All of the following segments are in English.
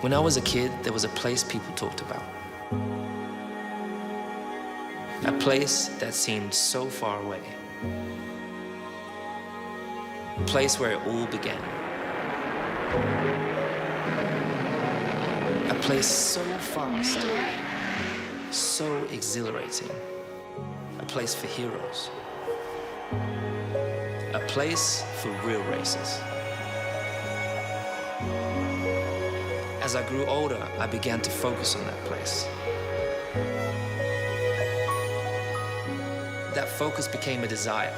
When I was a kid, there was a place people talked about. A place that seemed so far away. A place where it all began. A place so fast, so exhilarating. A place for heroes. A place for real races. As I grew older, I began to focus on that place. That focus became a desire.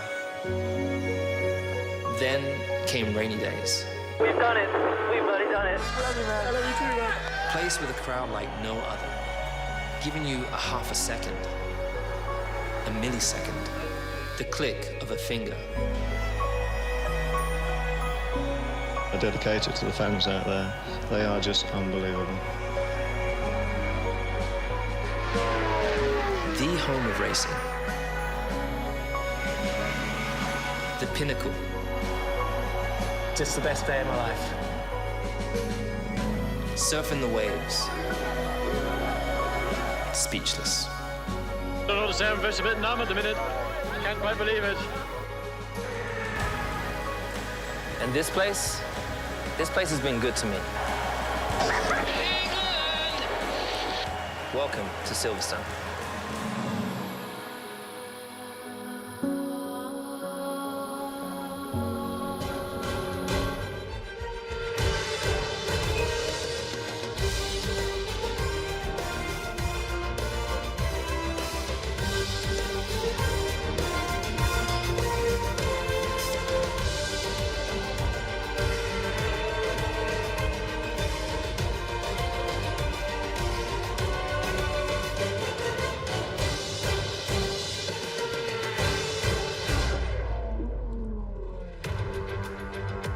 Then came rainy days. We've done it. We've bloody done it. I love you, man. I love you too, man. A place with a crowd like no other, giving you a half a second, a millisecond, the click of a finger. I dedicate it to the fans out there. They are just unbelievable. The home of racing. The pinnacle. Just the best day of my life. Surfing the waves. Speechless. Don't understand, I'm a bit numb at the minute. Can't quite believe it. And this place has been good to me. Welcome to Silverstone.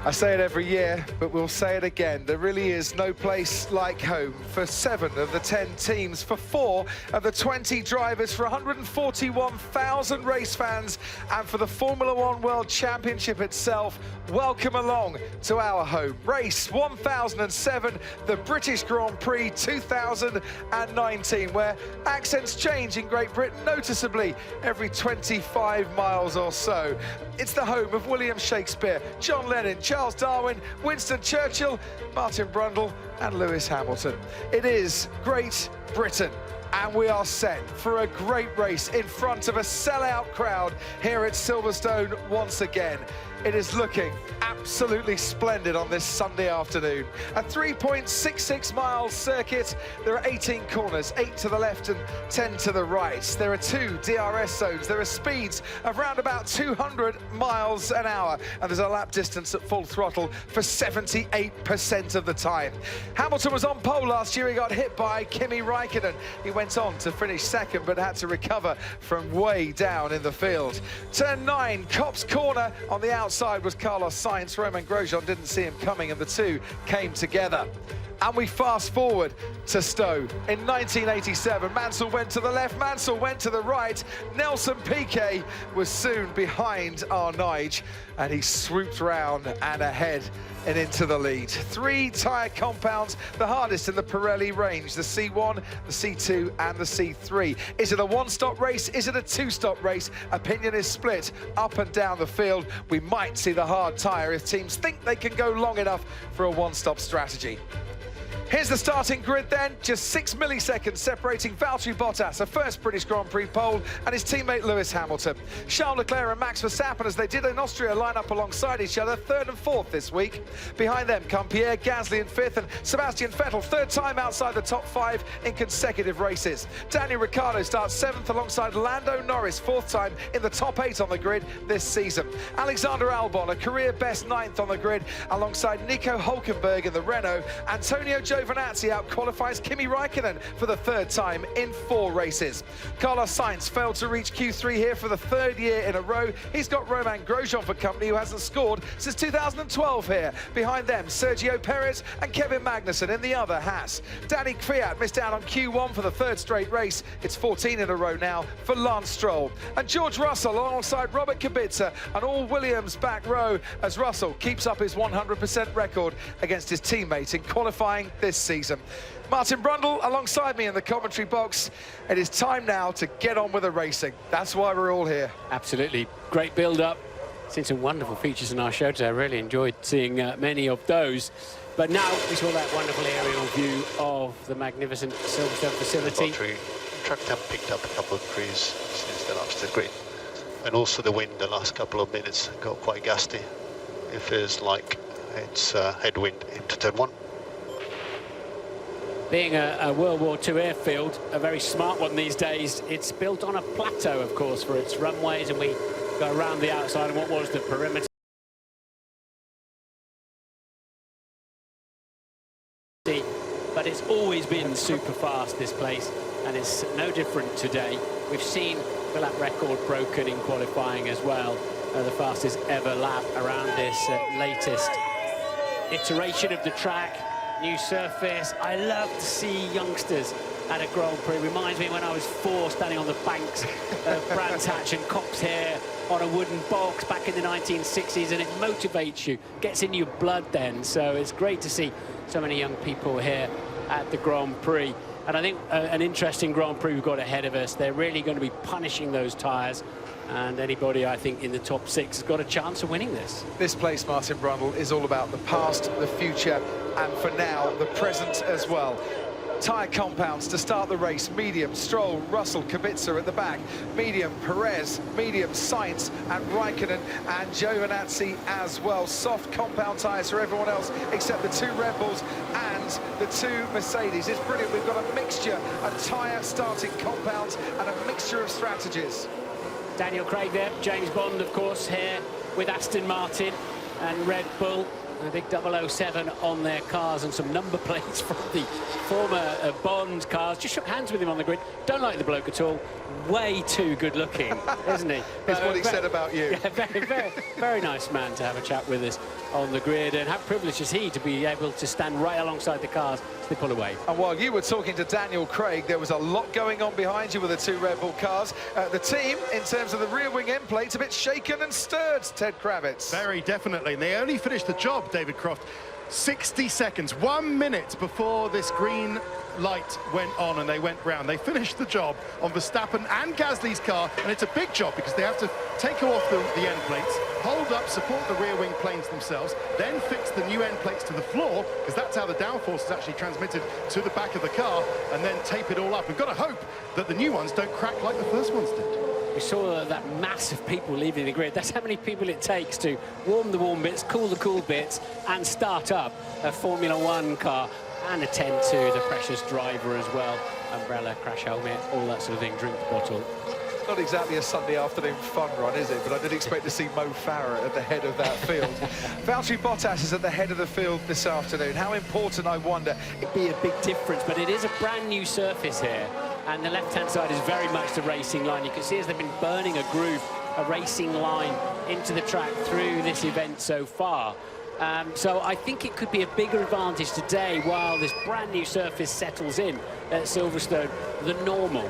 I say it every year, but we'll say it again. There really is no place like home for 7 of the 10 teams, for 4 of the 20 drivers, for 141,000 race fans, and for the Formula One World Championship itself. Welcome along to our home. Race 1007, the British Grand Prix 2019, where accents change in Great Britain noticeably every 25 miles or so. It's the home of William Shakespeare, John Lennon, Charles Darwin, Winston Churchill, Martin Brundle and Lewis Hamilton. It is Great Britain, and we are set for a great race in front of a sellout crowd here at Silverstone once again. It is looking absolutely splendid on this Sunday afternoon. A 3.66 mile circuit. There are 18 corners, 8 to the left and 10 to the right. There are 2 DRS zones. There are speeds of around about 200 miles an hour. And there's a lap distance at full throttle for 78% of the time. Hamilton was on pole last year. He got hit by Kimi Räikkönen. He went on to finish second, but had to recover from way down in the field. Turn 9, Copse Corner. On the outside was Carlos Sainz. Romain Grosjean didn't see him coming, and the two came together. And we fast forward to Stowe. In 1987, Mansell went to the left, Mansell went to the right. Nelson Piquet was soon behind Arnaud, and he swooped round and ahead and into the lead. 3 tyre compounds, the hardest in the Pirelli range, the C1, the C2 and the C3. Is it a one-stop race? Is it a two-stop race? Opinion is split up and down the field. We might see the hard tyre if teams think they can go long enough for a one-stop strategy. Here's the starting grid then, just 6 milliseconds separating Valtteri Bottas, a first British Grand Prix pole, and his teammate Lewis Hamilton. Charles Leclerc and Max Verstappen, as they did in Austria, line up alongside each other, 3rd and 4th this week. Behind them come Pierre Gasly in 5th and Sebastian Vettel, 3rd time outside the top 5 in consecutive races. Daniel Ricciardo starts 7th alongside Lando Norris, 4th time in the top 8 on the grid this season. Alexander Albon, a career best 9th on the grid, alongside Nico Hülkenberg in the Renault. Antonio Giovinazzi Giovinazzi out-qualifies Kimi Raikkonen for the third time in 4 races. Carlos Sainz failed to reach Q3 here for the 3rd year in a row. He's got Romain Grosjean for company, who hasn't scored since 2012 here. Behind them, Sergio Perez and Kevin Magnussen in the other Haas. Danny Kvyat missed out on Q1 for the 3rd straight race. It's 14 in a row now for Lance Stroll. And George Russell alongside Robert Kubica and all Williams back row as Russell keeps up his 100% record against his teammate in qualifying this season. Martin Brundle alongside me in the commentary box. It is time now to get on with the racing. That's why we're all here. Absolutely. Great build-up. Seen some wonderful features in our show today. I really enjoyed seeing many of those. But now we saw that wonderful aerial view of the magnificent Silverstone facility. Track temp picked up a couple of degrees since the last grid. And also the wind the last couple of minutes got quite gusty. It feels like it's headwind into turn 1. Being a World War II airfield, a very smart one these days, it's built on a plateau, of course, for its runways, and we go around the outside of what was the perimeter. But it's always been super fast, this place, and it's no different today. We've seen the lap record broken in qualifying as well, the fastest ever lap around this latest iteration of the track. New surface. I love to see youngsters at a Grand Prix. Reminds me when I was 4 standing on the banks of Brands Hatch and Cops Hair on a wooden box back in the 1960s, and it motivates you, gets in your blood then. So it's great to see so many young people here at the Grand Prix. And I think an interesting Grand Prix we've got ahead of us. They're really going to be punishing those tyres. And anybody, I think, in the top 6 has got a chance of winning this. This place, Martin Brundle, is all about the past, the future, and for now, the present as well. Tyre compounds to start the race. Medium, Stroll, Russell, Kubica at the back. Medium, Perez. Medium, Sainz and Raikkonen and Giovinazzi as well. Soft compound tyres for everyone else except the 2 Red Bulls and the 2 Mercedes. It's brilliant. We've got a mixture, a tyre starting compounds and a mixture of strategies. Daniel Craig there, James Bond, of course, here with Aston Martin and Red Bull. A big 007 on their cars and some number plates from the former Bond cars. Just shook hands with him on the grid. Don't like the bloke at all. Way too good looking, isn't he? That's what he said about you. Yeah, very nice man to have a chat with us on the grid, and how privileged is he to be able to stand right alongside the cars as they pull away. And while you were talking to Daniel Craig, there was a lot going on behind you with the 2 Red Bull cars. The team, in terms of the rear wing end plates, a bit shaken and stirred, Ted Kravitz. Very definitely, and they only finished the job, David Croft, 60 seconds, 1 minute before this green light went on and they went round. They finished the job on Verstappen and Gasly's car, and it's a big job because they have to take off the end plates, hold up, support the rear wing planes themselves, then fix the new end plates to the floor, because that's how the downforce is actually transmitted to the back of the car, and then tape it all up. We've got to hope that the new ones don't crack like the first ones did. We saw that mass of people leaving the grid. That's how many people it takes to warm the warm bits, cool the cool bits, and start up a Formula One car and attend to the precious driver as well. Umbrella, crash helmet, all that sort of thing, drink bottle. Not exactly a Sunday afternoon fun run, is it? But I did expect to see Mo Farah at the head of that field. Valtteri Bottas is at the head of the field this afternoon. How important, I wonder? It'd be a big difference, but it is a brand new surface here. And the left-hand side is very much the racing line. You can see as they've been burning a groove, a racing line into the track through this event so far. So I think it could be a bigger advantage today while this brand new surface settles in at Silverstone than normal.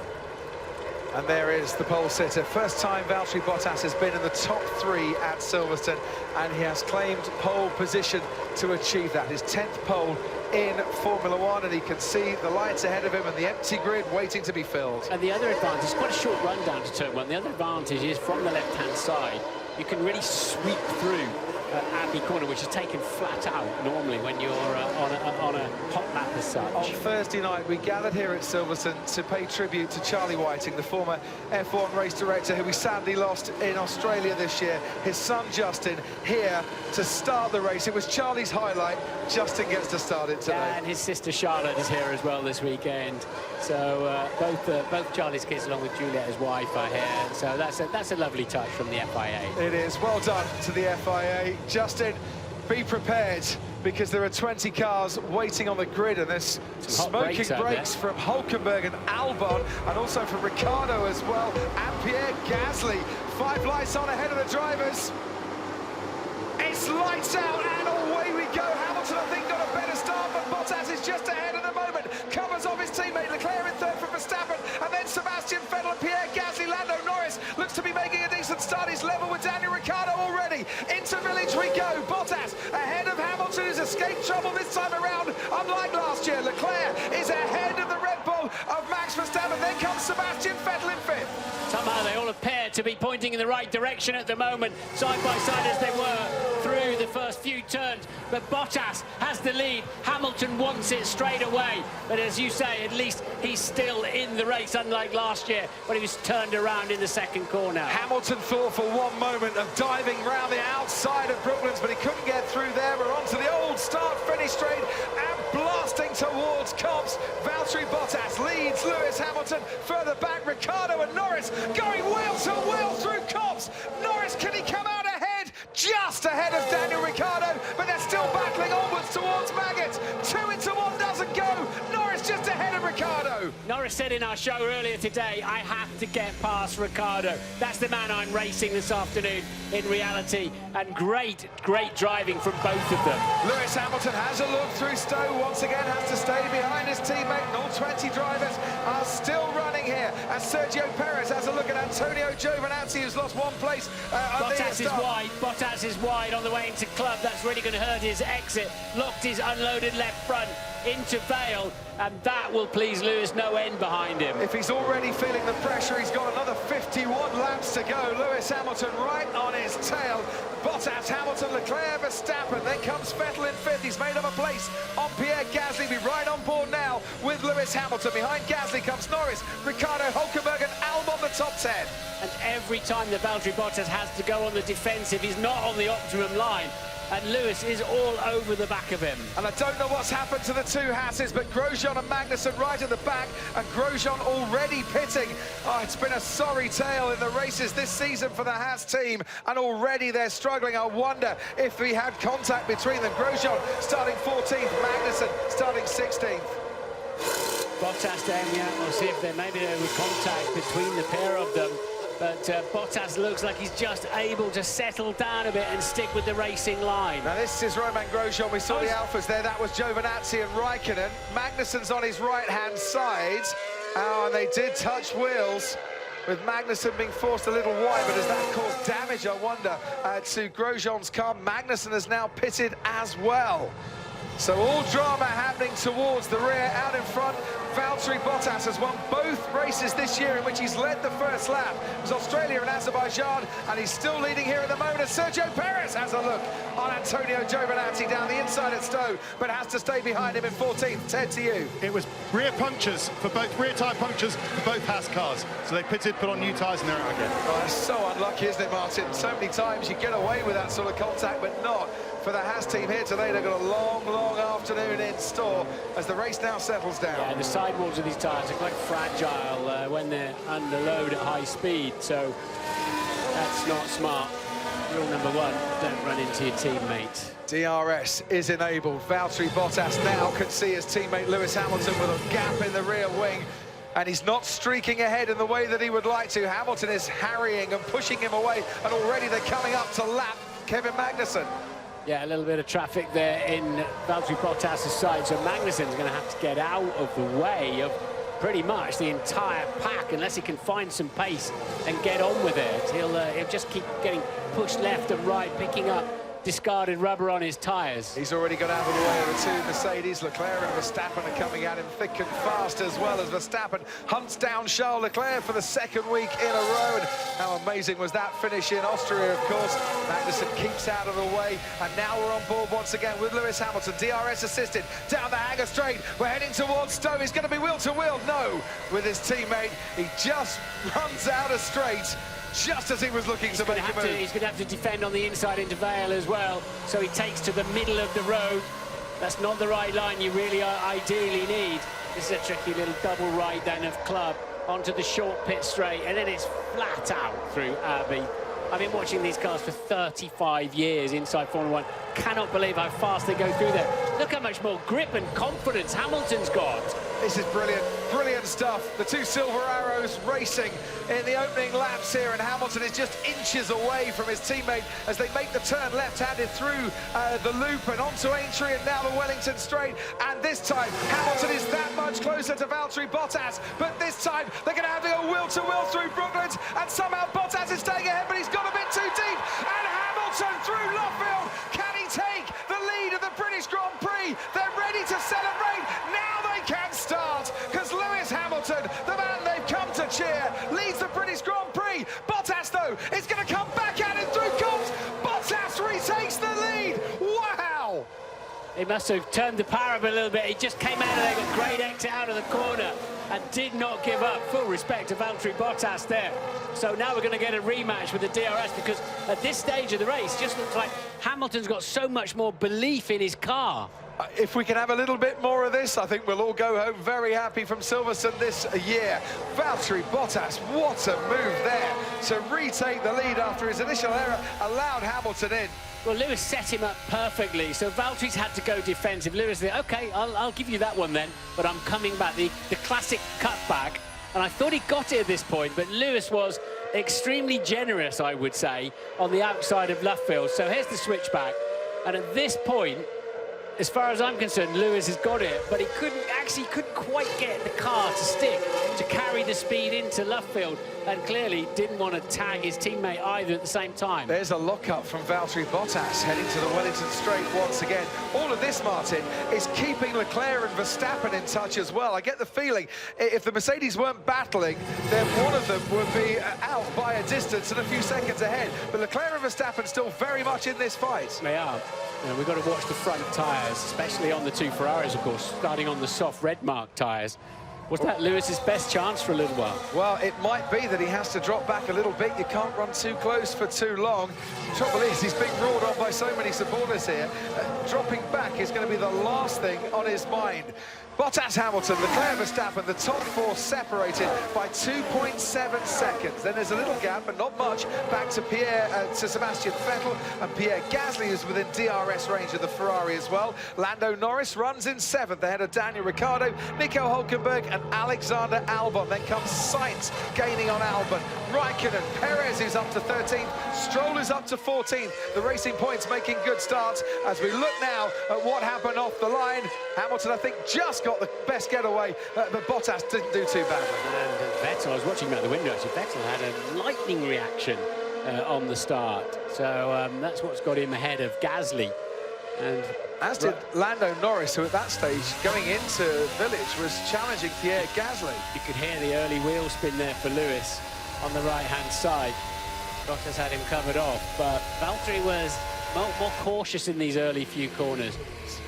And there is the pole sitter. First time Valtteri Bottas has been in the top 3 at Silverstone, and he has claimed pole position to achieve that. His 10th pole in Formula One, and he can see the lights ahead of him and the empty grid waiting to be filled. And the other advantage, it's quite a short run down to turn 1. The other advantage is from the left-hand side, you can really sweep through Abbey Corner, which is taken flat out normally when you're on a hot lap as such. On Thursday night, we gathered here at Silverstone to pay tribute to Charlie Whiting, the former F1 race director who we sadly lost in Australia this year. His son Justin here to start the race. It was Charlie's highlight. Justin gets to start it today. And his sister Charlotte is here as well this weekend. So both Charlie's kids, along with Juliet, his wife, are here. So that's a lovely touch from the FIA. It is. Well done to the FIA. Justin, be prepared because there are 20 cars waiting on the grid, and there's smoking brakes from Hulkenberg and Albon, and also from Ricciardo as well, and Pierre Gasly. 5 lights on ahead of the drivers. It's lights out, and away we go. Hamilton, I think, got a better start, but Bottas is just ahead at the moment. Covers off his teammate Leclerc in third for Verstappen, and then Sebastian Vettel and Pierre Gasly. Lando Norris looks to be making a decent start. He's level with Daniel Ricciardo already. Into Village we go. Bottas ahead of Hamilton, who's escaped trouble this time around, unlike last year. Leclerc is ahead of the Red Bull of Max Verstappen. Then comes Sebastian Vettel in fifth. Somehow they all appear to be pointing in the right direction at the moment, side by side as they were through the first few turns. But Bottas has the lead. Hamilton wants it straight away. But as you say, at least he's still in the race, unlike last year when he was turned around in the second corner. Hamilton thought for one moment of diving round the outside of Brooklands, but he couldn't get through there. We're onto the old start-finish straight and blasting towards Copse. Valtteri Bottas leads Lewis Hamilton. Further back, Ricciardo and Norris going wheel to wheel through Copse. Norris, can he come out ahead? Just ahead of Daniel Ricciardo, but they're still battling onwards towards Maggott. 2 into 1 doesn't go. Norris just ahead of Ricciardo. Norris said in our show earlier today, I have to get past Ricciardo. That's the man I'm racing this afternoon in reality. And great driving from both of them. Lewis Hamilton has a look through Stowe. Once again has to stay behind his teammate, and all 20 drivers are still running here. As Sergio Perez has a look at Antonio Giovinazzi, who's lost 1 place. Bottas is wide on the way into Club. That's really going to hurt his exit. Locked his unloaded left front into Vale, and that will please Lewis no end behind him. If he's already feeling the pressure, he's got another 51 laps to go. Lewis Hamilton right on his tail. Bottas, Hamilton, Leclerc, Verstappen. Then comes Vettel in fifth. He's made up a place on Pierre Gasly. Be right on board now with Lewis Hamilton. Behind Gasly comes Norris, Ricciardo, Hulkenberg and Albon, the top 10. And every time that Valtteri Bottas has to go on the defensive, he's not on the optimum line. And Lewis is all over the back of him. And I don't know what's happened to the 2 Hasses, but Grosjean and Magnussen right at the back, and Grosjean already pitting. Oh, it's been a sorry tale in the races this season for the Haas team, and already they're struggling. I wonder if we had contact between them. Grosjean starting 14th, Magnussen starting 16th. Bottas then, yeah, we'll see if maybe there was contact between the pair of them. But Bottas looks like he's just able to settle down a bit and stick with the racing line. Now this is Romain Grosjean. We saw the Alphas there. That was Giovinazzi and Raikkonen. Magnussen's on his right-hand side. Oh, and they did touch wheels, with Magnussen being forced a little wide, but has that caused damage, I wonder, to Grosjean's car? Magnussen has now pitted as well. So all drama happening towards the rear. Out in front, Valtteri Bottas has won both races this year in which he's led the first lap. It was Australia and Azerbaijan, and he's still leading here at the moment. Sergio Perez has a look on Antonio Giovinazzi down the inside at Stowe, but has to stay behind him in 14th. Ted, to you. It was rear punctures for both, rear tyre punctures for both Haas cars. So they pitted, put on new tyres, and they're out again. Oh, that's so unlucky, isn't it, Martin? So many times you get away with that sort of contact, but not for the Haas team here today. They've got a long afternoon in store as the race now settles down. Yeah, the sidewalls of these tyres are quite fragile when they're under load at high speed, so that's not smart. Rule number 1, don't run into your teammate. DRS is enabled. Valtteri Bottas now can see his teammate Lewis Hamilton with a gap in the rear wing, and he's not streaking ahead in the way that he would like to. Hamilton is harrying and pushing him away, and already they're coming up to lap Kevin Magnussen. Yeah, a little bit of traffic there in Valtteri Bottas' side, so Magnussen's going to have to get out of the way of pretty much the entire pack unless he can find some pace and get on with it. He'll just keep getting pushed left and right, picking up discarded rubber on his tyres. He's already got out of the way of the 2 Mercedes. Leclerc and Verstappen are coming at him thick and fast, as well as Verstappen hunts down Charles Leclerc for the 2nd week in a row. And how amazing was that finish in Austria, of course. Magnussen keeps out of the way, and now we're on board once again with Lewis Hamilton, DRS assisted, down the Hangar Straight. We're heading towards Stowe. He's going to be wheel to wheel. No, with his teammate. He just runs out of straight just as he was looking to make a move. He's going to have to defend on the inside into Vale as well, so he takes to the middle of the road. That's not the right line you really ideally need. This is a tricky little double right then of Club onto the short pit straight, and then it's flat out through Abbey. I've been watching these cars for 35 years inside Formula 1. Cannot believe how fast they go through there. Look how much more grip and confidence Hamilton's got. This is brilliant, brilliant stuff. The two Silver Arrows racing in the opening laps here, and Hamilton is just inches away from his teammate as they make the turn left-handed through the loop and onto Aintree and now the Wellington Straight. And this time, Hamilton is that much closer to Valtteri Bottas, but this time they're going to have to go wheel-to-wheel through Brooklands, and somehow Bottas is staying ahead, but he's got a bit too deep, and Hamilton through Luffield. Can he take the lead of the British Grand Prix? They're ready to celebrate. Now they can start, because Lewis Hamilton, the man they've come to cheer, leads the British Grand Prix. Bottas, though, is going to come back at it through Copse. Bottas retakes the lead. Wow! He must have turned the power up a little bit. He just came out of there with great exit out of the corner and did not give up. Full respect to Valtteri Bottas there. So now we're going to get a rematch with the DRS, because at this stage of the race, just looks like Hamilton's got so much more belief in his car. If we can have a little bit more of this, I think we'll all go home very happy from Silverstone this year. Valtteri Bottas, what a move there to retake the lead after his initial error allowed Hamilton in. Well, Lewis set him up perfectly, so Valtteri's had to go defensive. Lewis said, OK, I'll give you that one then, but I'm coming back. The classic cutback, and I thought he got it at this point, but Lewis was extremely generous, I would say, on the outside of Luffield. So here's the switchback, and at this point, as far as I'm concerned, Lewis has got it, but he couldn't quite get the car to stick, to carry the speed into Luffield, and clearly didn't want to tag his teammate either at the same time. There's a lock-up from Valtteri Bottas heading to the Wellington Straight once again. All of this, Martin, is keeping Leclerc and Verstappen in touch as well. I get the feeling if the Mercedes weren't battling, then one of them would be out by a distance and a few seconds ahead. But Leclerc and Verstappen still very much in this fight. They are. You know, we've got to watch the front tyres, especially on the two Ferraris, of course, starting on the soft red mark tyres. Was that Lewis's best chance for a little while? Well, it might be that he has to drop back a little bit. You can't run too close for too long. The trouble is, he's being roared on by so many supporters here. Dropping back is going to be the last thing on his mind. Bottas, Hamilton, Leclerc, Verstappen, the top four separated by 2.7 seconds. Then there's a little gap, but not much, back to Sebastian Vettel, and Pierre Gasly is within DRS range of the Ferrari as well. Lando Norris runs in 7th ahead of Daniel Ricciardo, Nico Hülkenberg and Alexander Albon. Then comes Sainz gaining on Albon. Raikkonen, Perez is up to 13th, Stroll is up to 14th. The Racing Point's making good starts as we look now at what happened off the line. Hamilton, I think, just got the best getaway, but Bottas didn't do too badly. And Vettel, I was watching him out the window, actually. Vettel had a lightning reaction on the start. So that's what's got him ahead of Gasly. And as did Lando Norris, who at that stage, going into Village, was challenging Pierre Gasly. You could hear the early wheel spin there for Lewis on the right-hand side. Bottas had him covered off, but Valtteri was more cautious in these early few corners.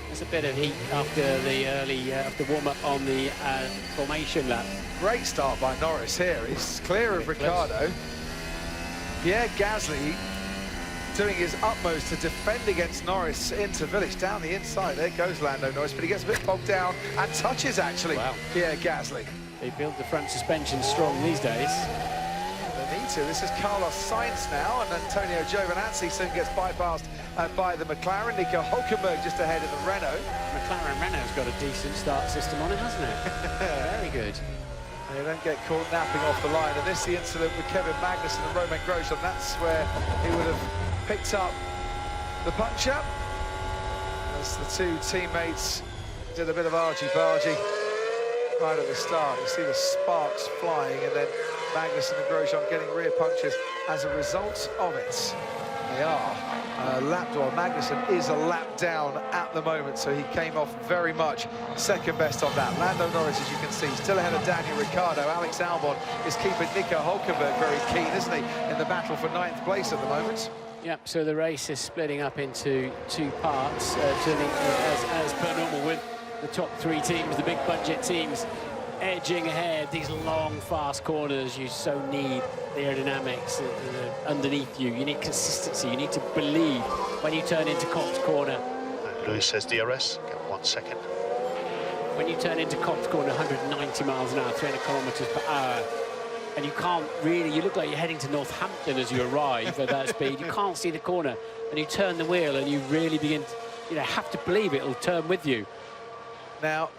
There's a bit of heat after the early after warm-up on the formation lap. Great start by Norris here. He's clear of Ricciardo. Pierre Gasly doing his utmost to defend against Norris into Village down the inside. There goes Lando Norris, but he gets a bit bogged down and touches actually Pierre Gasly. They build the front suspension strong these days. They need to. This is Carlos Sainz now, and Antonio Giovinazzi soon gets bypassed by the McLaren. Nico Hülkenberg just ahead of the Renault. McLaren Renault's got a decent start system on it, hasn't it? Very good. They don't get caught napping off the line, and this is the incident with Kevin Magnussen and Romain Grosjean. That's where he would have picked up the punch-up as the two teammates did a bit of argy-bargy right at the start. You see the sparks flying, and then Magnussen and Grosjean getting rear punches as a result of it. They are Magnussen is a lap down at the moment, so he came off very much second best on that. Lando Norris, as you can see, still ahead of Daniel Ricciardo. Alex Albon is keeping Nico Hülkenberg very keen, isn't he, in the battle for 9th place at the moment. Yep, so the race is splitting up into two parts, as per normal, with the top 3 teams, the big budget teams, edging ahead. These long, fast corners, you so need the aerodynamics underneath you. You need consistency. You need to believe when you turn into Copse Corner. Lewis says DRS, get 1 second. When you turn into Copse Corner, 190 miles an hour, 300 kilometers per hour, and you can't really, you look like you're heading to Northampton as you arrive at that speed. You can't see the corner, and you turn the wheel, and you really begin to, you know, have to believe it'll turn with you. Now,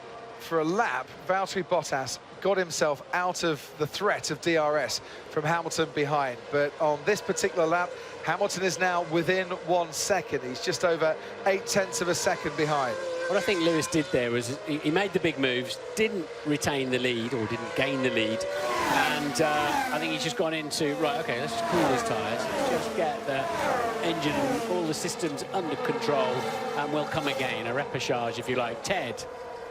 for a lap, Valtteri Bottas got himself out of the threat of DRS from Hamilton behind. But on this particular lap, Hamilton is now within 1 second. He's just over 0.8 of a second behind. What I think Lewis did there was he made the big moves, didn't retain the lead, or didn't gain the lead. And I think he's just gone into, right, OK, let's just cool his tyres. Let's just get the engine and all the systems under control, and we'll come again. A repechage, if you like. Ted.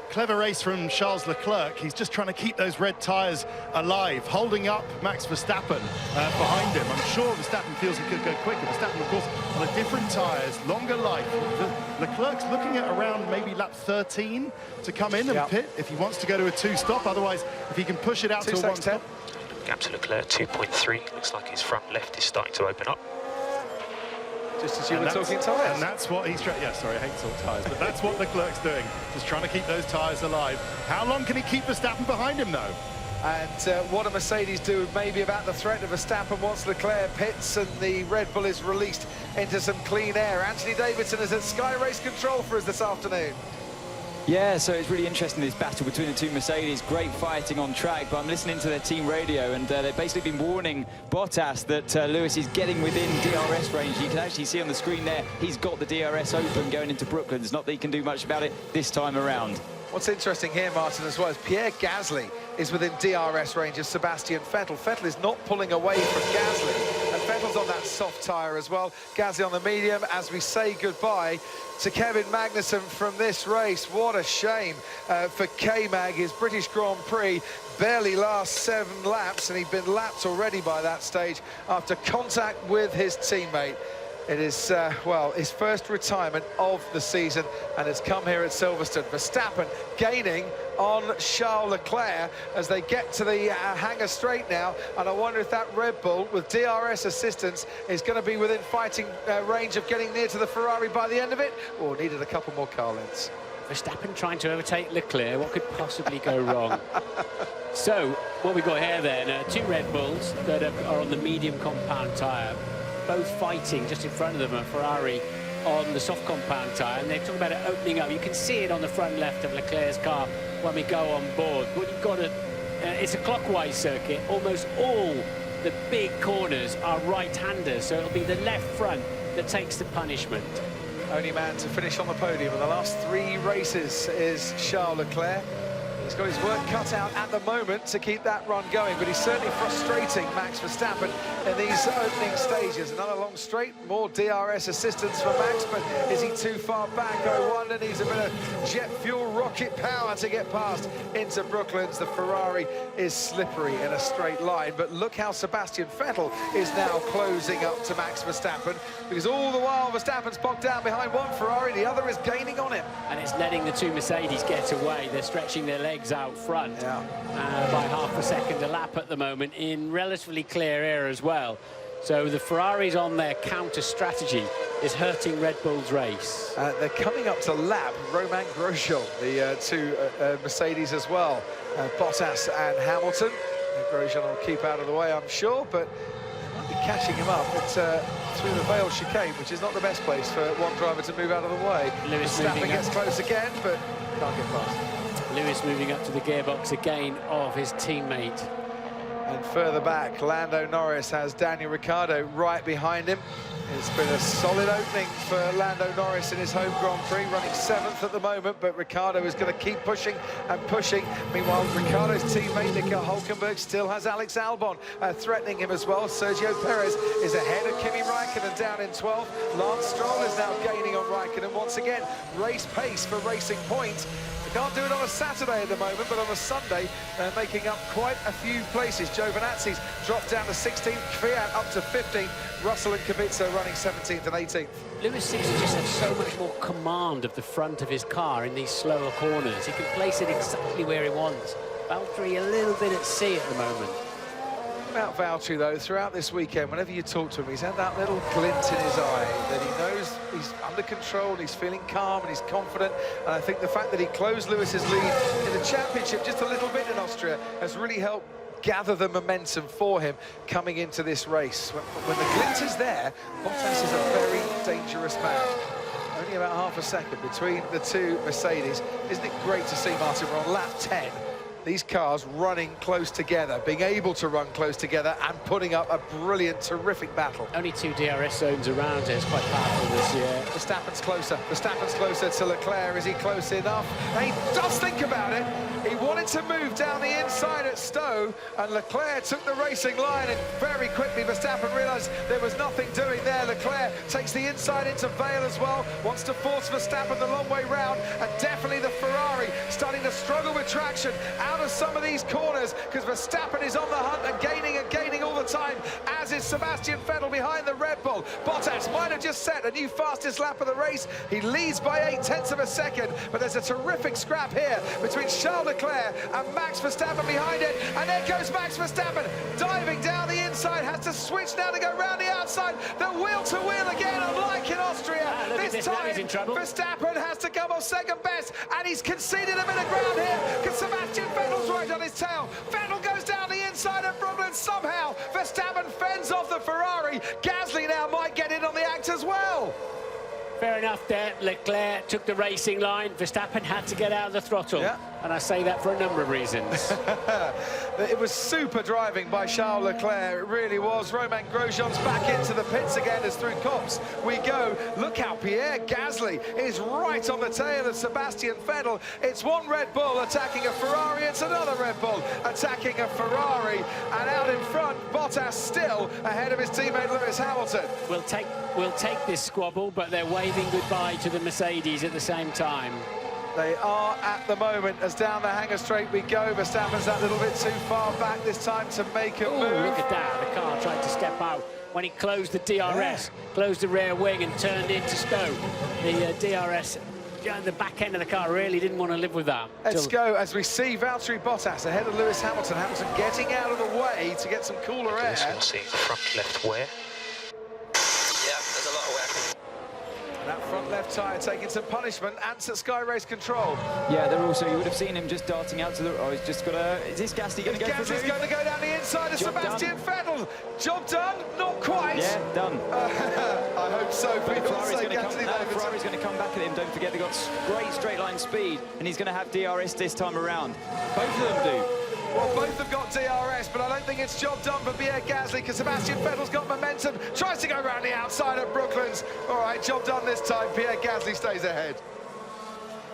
Clever race from Charles Leclerc. He's just trying to keep those red tyres alive, holding up Max Verstappen behind him. I'm sure Verstappen feels he could go quicker. Verstappen, of course, on a different tyres, longer life. Leclerc's looking at around maybe lap 13 to come in and pit if he wants to go to a 2-stop. Otherwise, if he can push it out to a 1-stop. Gap to Leclerc, 2.3. Looks like his front left is starting to open up. Just as you were talking tyres. And that's what he's trying. Yeah, sorry, I hate salt tyres, but that's what Leclerc's doing. Just trying to keep those tyres alive. How long can he keep Verstappen behind him, though? And what do Mercedes do maybe about the threat of Verstappen once Leclerc pits and the Red Bull is released into some clean air? Anthony Davidson is at Sky Race Control for us this afternoon. Yeah, so it's really interesting, this battle between the two Mercedes. Great fighting on track, but I'm listening to their team radio, and they've basically been warning Bottas that Lewis is getting within DRS range. You can actually see on the screen there, he's got the DRS open going into Brooklands. Not that he can do much about it this time around. What's interesting here, Martin, as well, is Pierre Gasly is within DRS range of Sebastian Vettel. Vettel is not pulling away from Gasly, and Vettel's on that soft tyre as well. Gasly on the medium as we say goodbye to Kevin Magnussen from this race. What a shame for K-Mag. His British Grand Prix barely lasts 7 laps, and he'd been lapped already by that stage after contact with his teammate. It is, well, his first retirement of the season, and it's come here at Silverstone. Verstappen gaining on Charles Leclerc as they get to the hangar straight now, and I wonder if that Red Bull with DRS assistance is going to be within fighting range of getting near to the Ferrari by the end of it, or needed a couple more car lengths. Verstappen trying to overtake Leclerc. What could possibly go wrong? So, what we've got here then, 2 Red Bulls that are on the medium compound tyre, both fighting just in front of them, a Ferrari on the soft compound tyre, and they're talking about it opening up. You can see it on the front left of Leclerc's car when we go on board. But you've got it's a clockwise circuit. Almost all the big corners are right-handers, so it'll be the left front that takes the punishment. Only man to finish on the podium in the last 3 races is Charles Leclerc. He's got his work cut out at the moment to keep that run going, but he's certainly frustrating Max Verstappen in these opening stages. Another long straight, more DRS assistance for Max, but is he too far back? I wonder. Needs a bit of jet fuel rocket power to get past into Brooklands. The Ferrari is slippery in a straight line, but look how Sebastian Vettel is now closing up to Max Verstappen, because all the while Verstappen's bogged down behind one Ferrari, the other is gaining on him. And it's letting the 2 Mercedes get away. They're stretching their legs out front by half a second a lap at the moment in relatively clear air as well. So the Ferraris on their counter strategy is hurting Red Bull's race. They're coming up to lap Romain Grosjean, the 2 Mercedes as well, Bottas and Hamilton. Grosjean will keep out of the way, I'm sure, but they might be catching him up through the Vale chicane, which is not the best place for one driver to move out of the way. Lewis Verstappen gets close again, but can't get past. Lewis moving up to the gearbox again of his teammate. And further back, Lando Norris has Daniel Ricciardo right behind him. It's been a solid opening for Lando Norris in his home Grand Prix, running 7th at the moment, but Ricciardo is going to keep pushing and pushing. Meanwhile, Ricciardo's teammate, Nico Hülkenberg, still has Alex Albon threatening him as well. Sergio Perez is ahead of Kimi Raikkonen down in 12th. Lance Stroll is now gaining on Raikkonen once again. Race pace for Racing Point. Can't do it on a Saturday at the moment, but on a Sunday, they're making up quite a few places. Giovinazzi's dropped down to 16th, Kvyat up to 15th, Russell and Kubica running 17th and 18th. Lewis seems to just have so much more command of the front of his car in these slower corners. He can place it exactly where he wants. Valtteri a little bit at sea at the moment. About Valtteri, though, throughout this weekend, whenever you talk to him, he's had that little glint in his eye that he knows he's under control, and he's feeling calm and he's confident. And I think the fact that he closed Lewis's lead in the championship just a little bit in Austria has really helped gather the momentum for him coming into this race. When the glint is there, Bottas is a very dangerous man. Only about half a second between the two Mercedes. Isn't it great to see, Martin, we're on lap 10. These cars running close together, being able to run close together and putting up a brilliant, terrific battle. Only 2 DRS zones around it. It's quite powerful this year. Verstappen's closer. Verstappen's closer to Leclerc. Is he close enough? And he does think about it. He wanted to move down the inside at Stowe, and Leclerc took the racing line, and very quickly Verstappen realised there was nothing doing there. Leclerc takes the inside into Vale as well, wants to force Verstappen the long way round, and definitely the Ferrari starting to struggle with traction out of some of these corners, because Verstappen is on the hunt and gaining all the time, as is Sebastian Vettel behind the Red Bull. Bottas might have just set a new fastest lap of the race. He leads by 0.8 of a second, but there's a terrific scrap here between Charles Leclerc and Max Verstappen behind it, and there goes Max Verstappen diving down the inside, has to switch now to go round the outside. The wheel-to-wheel again, unlike in Austria. This time Verstappen has to come off second best, and he's conceded a bit of ground here because Sebastian Vettel's right on his tail. Vettel goes down the inside of Brooklyn somehow. Verstappen fends off the Ferrari. Gasly now might get in on the act as well. Fair enough there. Leclerc took the racing line. Verstappen had to get out of the throttle. Yeah. And I say that for a number of reasons. It was super driving by Charles Leclerc, it really was. Romain Grosjean's back into the pits again as through Copse we go. Look how Pierre Gasly is right on the tail of Sebastian Vettel. It's one Red Bull attacking a Ferrari, it's another Red Bull attacking a Ferrari, and out in front, Bottas still ahead of his teammate Lewis Hamilton. We'll take this squabble, but they're waving goodbye to the Mercedes at the same time. They are at the moment, as down the hangar straight we go. Verstappen's that little bit too far back this time to make a move. Look at that, the car tried to step out when he closed the DRS, closed the rear wing and turned into Stowe. The DRS, the back end of the car really didn't want to live with that. Let's go as we see Valtteri Bottas ahead of Lewis Hamilton. Hamilton getting out of the way to get some cooler air. This one, see the front left wear. Yeah, there's a lot of wear. And that front left tyre taking some punishment. Ansett Sky Race Control. Yeah, they're also, you would have seen him just darting out to the... Oh, he's just got a... Is this Gasly going to go for Gasly's going to go down the inside of Sebastian Vettel. Job done? Not quite. Yeah, done. I hope so. Ferrari's going to come back at him. Don't forget, they've got great straight line speed, and he's going to have DRS this time around. Both of them do. Well, both have got DRS, but I don't think it's job done for Pierre Gasly, because Sebastian Vettel's got momentum, tries to go around the outside of Brooklands. All right, job done this time. Pierre Gasly stays ahead.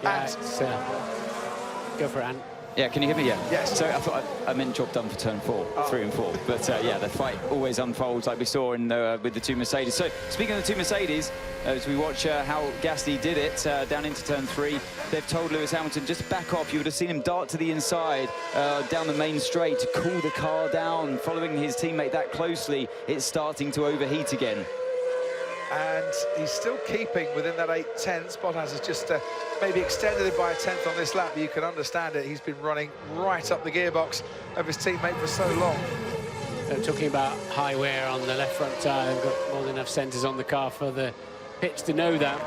Yeah, go for it, Ant. Yeah, can you hear me? Yeah. Yes. So I thought I meant job done for turn 3 and 4. But yeah, the fight always unfolds like we saw in with the two Mercedes. So speaking of the two Mercedes, as we watch how Gasly did it down into turn 3, they've told Lewis Hamilton just back off. You would have seen him dart to the inside down the main straight to cool the car down. Following his teammate that closely, it's starting to overheat again. And he's still keeping within that 0.8. Bottas has just maybe extended it by 1/10 on this lap, but you can understand it. He's been running right up the gearbox of his teammate for so long. So talking about high wear on the left front tyre, they've got more than enough sensors on the car for the pits to know that.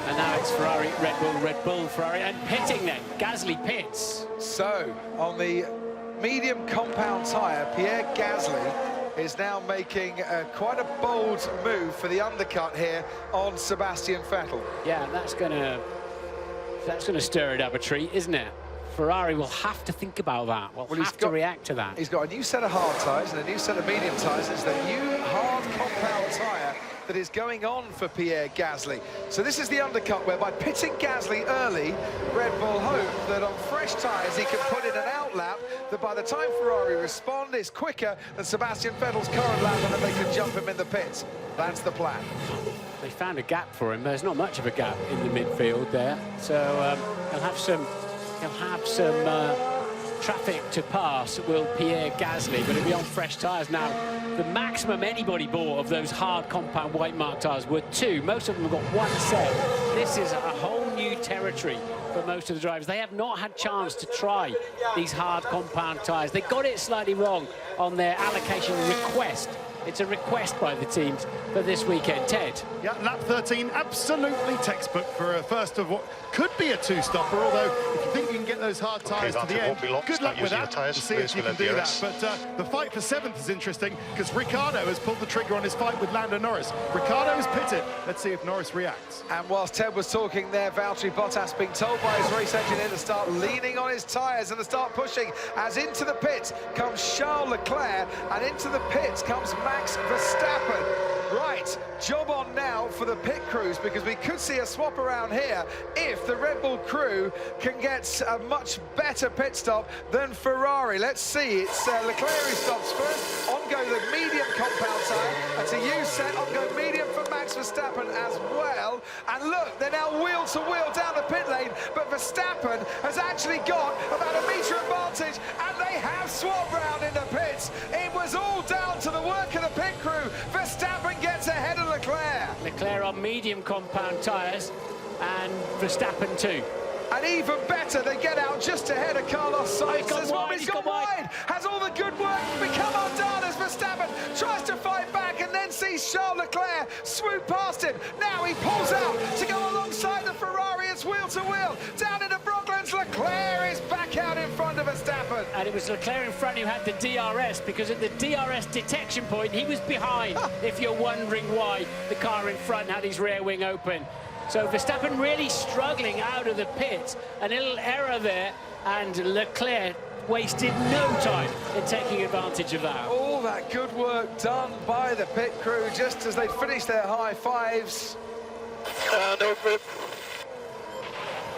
And now it's Ferrari, Red Bull, Ferrari, and pitting then. Gasly pits. So, on the medium compound tyre, Pierre Gasly is now making quite a bold move for the undercut here on Sebastian Vettel. Yeah, that's gonna stir it up a treat, isn't it? Ferrari will have to think about that. Will have to react to that. He's got a new set of hard tyres and a new set of medium tyres. It's the new hard compound tyre that is going on for Pierre Gasly. So this is the undercut where by pitting Gasly early, Red Bull hope that on fresh tyres he can put in an outlap that by the time Ferrari respond is quicker than Sebastian Vettel's current lap, and that they can jump him in the pits. That's the plan. They found a gap for him. There's not much of a gap in the midfield there. So he'll have some traffic to pass, will Pierre Gasly, but it'll be on fresh tyres now. The maximum anybody bought of those hard compound white mark tyres were 2. Most of them have got 1 set. This is a whole new territory for most of the drivers. They have not had chance to try these hard compound tyres. They got it slightly wrong on their allocation request It's a request by the teams for this weekend. Ted? Yeah, lap 13, absolutely textbook for a first of what could be a two-stopper, although if you think you can get those hard tyres to the end, good luck with that. We'll see if you can do that. But the fight for 7th is interesting because Ricciardo has pulled the trigger on his fight with Lando Norris. Ricciardo is pitted. Let's see if Norris reacts. And whilst Ted was talking there, Valtteri Bottas being told by his race engineer to start leaning on his tyres and to start pushing, as into the pits comes Charles Leclerc, and into the pits comes Max Verstappen. Right, job on now for the pit crews, because we could see a swap around here if the Red Bull crew can get a much better pit stop than Ferrari. Let's see, it's Leclerc who stops first. On go the medium compound tyre, and to use set, on go medium for Max Verstappen as well. And look, they're now wheel to wheel down the pit lane, but Verstappen has actually got about a metre advantage, and they have swapped round in the pits. It was all down to the work of the pit crew. Verstappen gets ahead of Leclerc. Leclerc on medium compound tyres, and Verstappen too. And even better, they get out just ahead of Carlos Sainz. He's gone wide. Has all the good work become undone as Verstappen tries to fight back and then sees Charles Leclerc swoop past him. Now he pulls out to go alongside the Ferrari. It's wheel to wheel down into Brocklands. Leclerc is back out in front of Verstappen. And it was Leclerc in front who had the DRS, because at the DRS detection point he was behind. If you're wondering why the car in front had his rear wing open. So Verstappen really struggling out of the pits. A little error there, and Leclerc wasted no time in taking advantage of that. All that good work done by the pit crew just as they finished their high fives. No grip.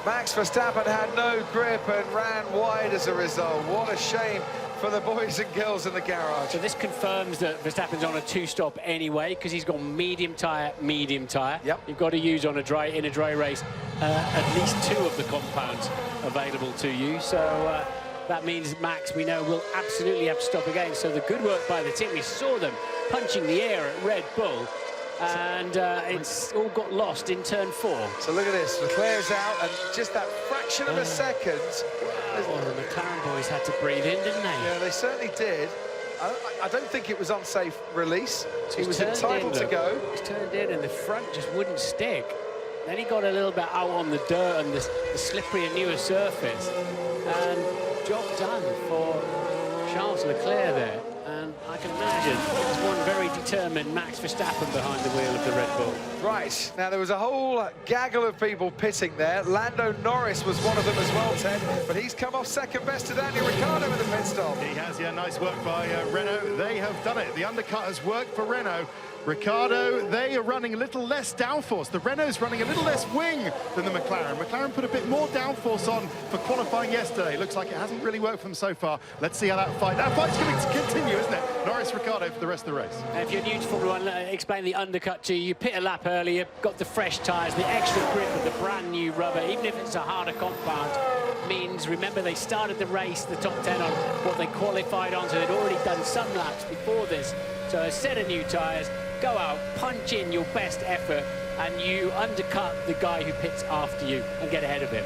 Max Verstappen had no grip and ran wide as a result. What a shame for the boys and girls in the garage. So this confirms that Verstappen's on a two-stop anyway, because he's gone medium tyre, medium tyre. Yep. You've got to use in a dry race at least 2 of the compounds available to you. So that means Max, we know, will absolutely have to stop again. So the good work by the team, we saw them punching the air at Red Bull, and it's all got lost in turn 4. So look at this, Leclerc's out, and just that fraction of a second. Oh, the McLaren boys had to breathe in, didn't they? Yeah, they certainly did. I don't think it was unsafe release. He was entitled to go. He was turned in, and the front just wouldn't stick. Then he got a little bit out on the dirt and the slippery and newer surface. And job done for Charles Leclerc there. And I can imagine there's one very determined Max Verstappen behind the wheel of the Red Bull. Right, now there was a whole gaggle of people pitting there. Lando Norris was one of them as well, Ted, but he's come off second best to Daniel Ricciardo with the pit stop. He has, yeah, nice work by Renault. They have done it. The undercut has worked for Renault. Ricciardo, they are running a little less downforce. The Renault's running a little less wing than the McLaren. McLaren put a bit more downforce on for qualifying yesterday. Looks like it hasn't really worked for them so far. Let's see how that fight's going to continue, isn't it? Norris, Ricciardo for the rest of the race. If you're new to Formula 1, explain the undercut to you. You pit a lap earlier, got the fresh tyres, the extra grip of the brand new rubber, even if it's a harder compound, means, remember, they started the race, the top 10, on what they qualified on, so they'd already done some laps before this. So a set of new tyres, go out, punch in your best effort, and you undercut the guy who pits after you and get ahead of him.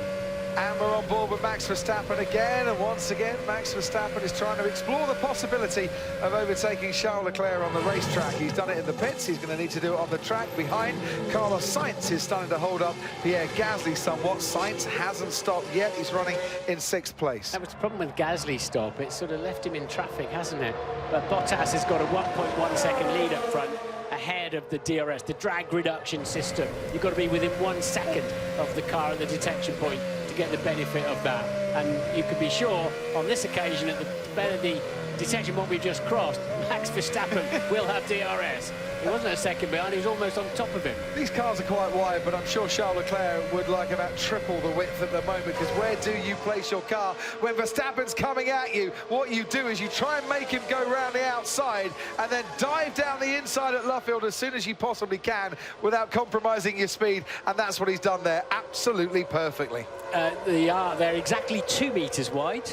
And we're on board with Max Verstappen again, and once again Max Verstappen is trying to explore the possibility of overtaking Charles Leclerc on the racetrack. He's done it in the pits, he's going to need to do it on the track behind. Carlos Sainz is starting to hold up Pierre Gasly somewhat. Sainz hasn't stopped yet, he's running in 6th place. That was the problem with Gasly's stop, it sort of left him in traffic, hasn't it? But Bottas has got a 1.1 second lead up front, ahead of the DRS, the drag reduction system. You've got to be within 1 second of the car at the detection point to get the benefit of that. And you can be sure on this occasion at the detection point we've just crossed, Max Verstappen will have DRS. He wasn't a second behind, he was almost on top of him. These cars are quite wide, but I'm sure Charles Leclerc would like about triple the width at the moment, because where do you place your car when Verstappen's coming at you? What you do is you try and make him go round the outside and then dive down the inside at Luffield as soon as you possibly can without compromising your speed, and that's what he's done there absolutely perfectly. They're exactly 2 meters wide,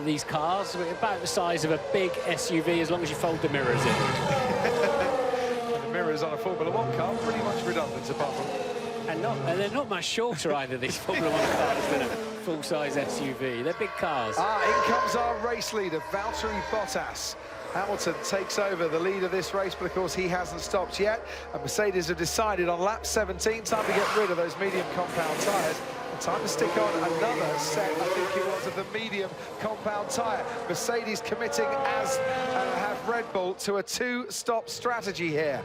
these cars, about the size of a big SUV as long as you fold the mirrors in. Mirrors on a Formula 1 car, pretty much redundant apart from... And they're not much shorter either, these Formula 1 cars, than a full-size SUV. They're big cars. In comes our race leader, Valtteri Bottas. Hamilton takes over the lead of this race, but of course he hasn't stopped yet. And Mercedes have decided on lap 17, time to get rid of those medium compound tyres. And time to stick on another set, I think it was, of the medium compound tyre. Mercedes committing, as have Red Bull, to a two-stop strategy here.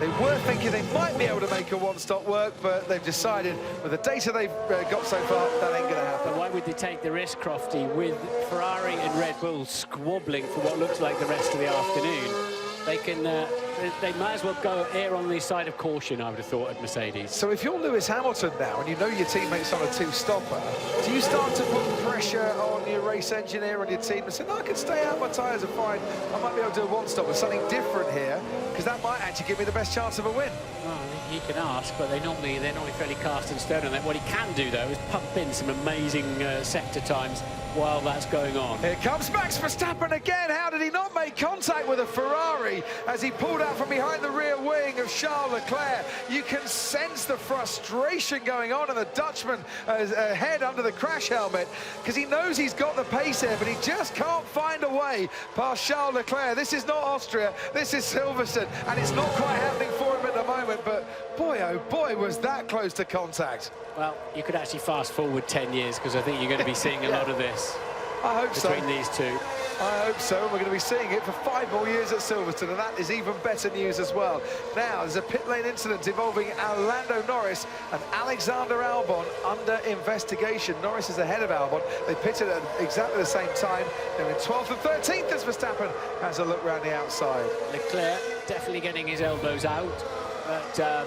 They were thinking they might be able to make a one-stop work, but they've decided, with the data they've got so far, that ain't going to happen. But why would they take the risk, Crofty, with Ferrari and Red Bull squabbling for what looks like the rest of the afternoon? They can, they might as well go err on the side of caution, I would have thought, at Mercedes. So if you're Lewis Hamilton now, and you know your teammate's on a two-stopper, do you start to put pressure on your race engineer, on your team, and say, no, I can stay out, my tyres are fine, I might be able to do a one-stop with something different here, because that might actually give me the best chance of a win? Well, he can ask, but they're normally fairly cast in stone on that. What he can do, though, is pump in some amazing sector times while that's going on. Here comes Max Verstappen again. How did he not make contact with a Ferrari as he pulled out from behind the rear wing of Charles Leclerc? You can sense the frustration going on in the Dutchman head under the crash helmet, because he knows he's got the pace here, but he just can't find a way past Charles Leclerc. This is not Austria, this is Silverstone, and it's not quite happening for him at the moment, but boy, oh boy, was that close to contact. Well, you could actually fast forward 10 years, because I think you're going to be seeing a lot of this. I hope so. Between these two. I hope so. We're going to be seeing it for 5 more years at Silverstone, and that is even better news as well. Now, there's a pit lane incident involving Lando Norris and Alexander Albon under investigation. Norris is ahead of Albon. They pitted at exactly the same time. They're in 12th and 13th as Verstappen has a look around the outside. Leclerc definitely getting his elbows out, but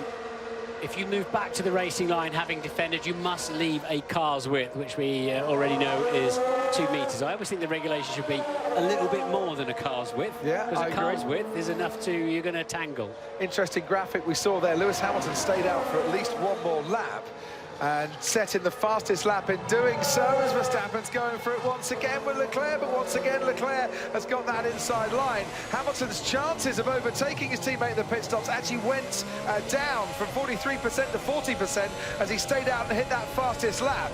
if you move back to the racing line having defended, you must leave a car's width, which we already know is 2 meters. I always think the regulation should be a little bit more than a car's width. Yeah, because a car's width is enough to, you're going to tangle. Interesting graphic we saw there. Lewis Hamilton stayed out for at least one more lap and set in the fastest lap in doing so, as Verstappen's going for it once again with Leclerc, but once again Leclerc has got that inside line. Hamilton's chances of overtaking his teammate at the pit stops actually went down from 43% to 40% as he stayed out and hit that fastest lap.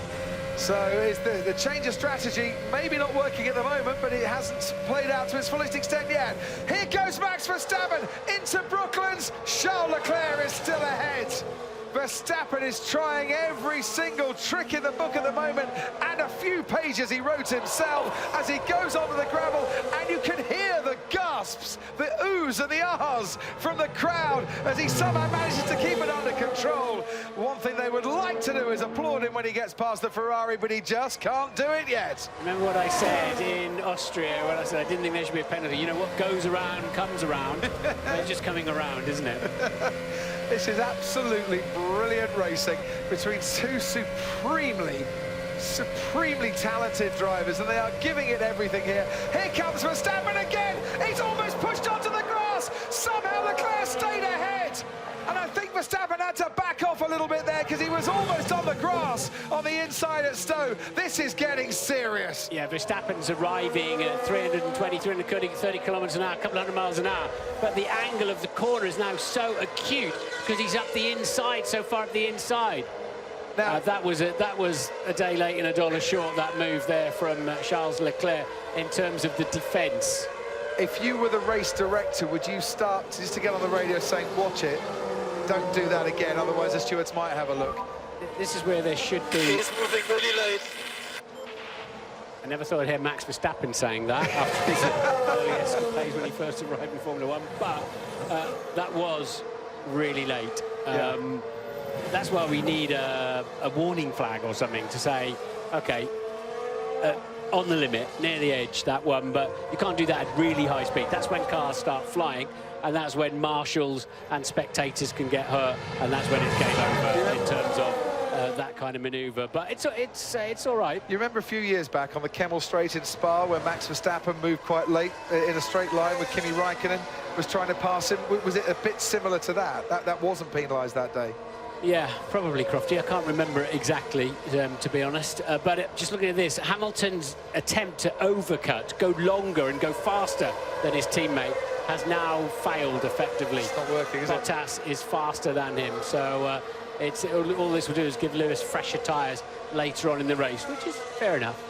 So is the change of strategy maybe not working at the moment, but it hasn't played out to its fullest extent yet. Here goes Max Verstappen into Brooklands. Charles Leclerc is still ahead. Verstappen is trying every single trick in the book at the moment, and a few pages he wrote himself as he goes onto the gravel, and you can hear the gasps, the oohs and the ahs from the crowd as he somehow manages to keep it under control. One thing they would like to do is applaud him when he gets past the Ferrari, but he just can't do it yet. Remember what I said in Austria when I said I didn't think there should be a penalty? You know, what goes around comes around. They're just coming around, isn't it? This is absolutely brilliant racing between two supremely talented drivers, and they are giving it everything here. Here comes Verstappen again. He's almost pushed onto the grass. Somehow Leclerc stayed ahead. And I think Verstappen had to back off a little bit there because he was almost on the grass on the inside at Stowe. This is getting serious. Yeah, Verstappen's arriving at 320, 330 kilometers an hour, a couple hundred miles an hour. But the angle of the corner is now so acute because he's up the inside, so far up the inside. Now, that was a day late and a dollar short, that move there from Charles Leclerc in terms of the defence. If you were the race director, would you start just to get on the radio saying, watch it, don't do that again, otherwise the stewards might have a look? This is where there should be... He's moving really late. I never thought I'd hear Max Verstappen saying that after his early escapades when he first arrived in Formula One, but that was really late. That's why we need a warning flag or something to say, OK, on the limit, near the edge, that one, but you can't do that at really high speed. That's when cars start flying, and that's when marshals and spectators can get hurt, and that's when it's game over in terms of that kind of manoeuvre. But it's all right. You remember a few years back on the Kemmel Straight in Spa where Max Verstappen moved quite late in a straight line with Kimi Räikkönen, was trying to pass him? Was it a bit similar to that? That wasn't penalised that day? Yeah, probably, Crofty. I can't remember it exactly, to be honest. But just looking at this, Hamilton's attempt to overcut, go longer and go faster than his teammate, has now failed effectively. It's not working, is it? Bottas is faster than him, so all this will do is give Lewis fresher tyres later on in the race, which is fair enough.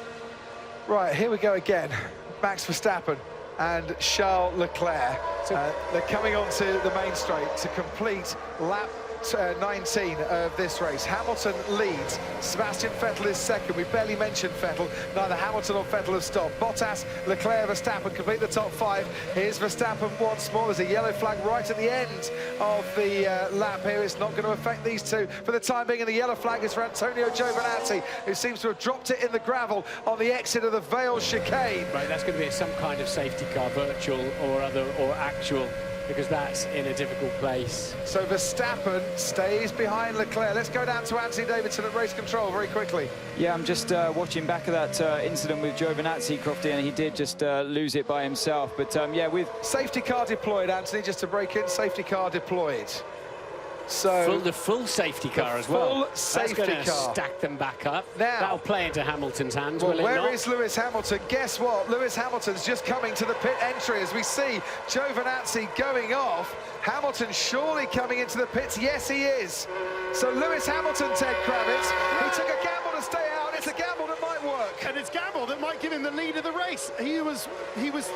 Right, here we go again. Max Verstappen and Charles Leclerc. They're coming onto the main straight to complete lap 19 of this race. Hamilton leads. Sebastian Vettel is second. We barely mentioned Vettel. Neither Hamilton or Vettel have stopped. Bottas, Leclerc, Verstappen complete the top 5. Here's Verstappen once more. There's a yellow flag right at the end of the lap here. It's not going to affect these two for the time being, and the yellow flag is for Antonio Giovinazzi, who seems to have dropped it in the gravel on the exit of the Vale chicane. Right, that's going to be some kind of safety car, virtual or other or actual, because that's in a difficult place. So Verstappen stays behind Leclerc. Let's go down to Anthony Davidson at race control very quickly. Yeah, I'm just watching back of that incident with Giovinazzi, Crofty, and he did just lose it by himself. But yeah, with safety car deployed, Anthony, just to break in, safety car deployed. So the full safety car as well. Full safety car. That's going to stack them back up. Now, that'll play into Hamilton's hands, well, will it not? where is Lewis Hamilton? Guess what? Lewis Hamilton's just coming to the pit entry as we see Giovinazzi going off. Hamilton surely coming into the pits. Yes, he is. So Lewis Hamilton, Ted Kravitz, he took a gamble to stay out. It's a gamble that might work. And it's gamble that might give him the lead of the race. He was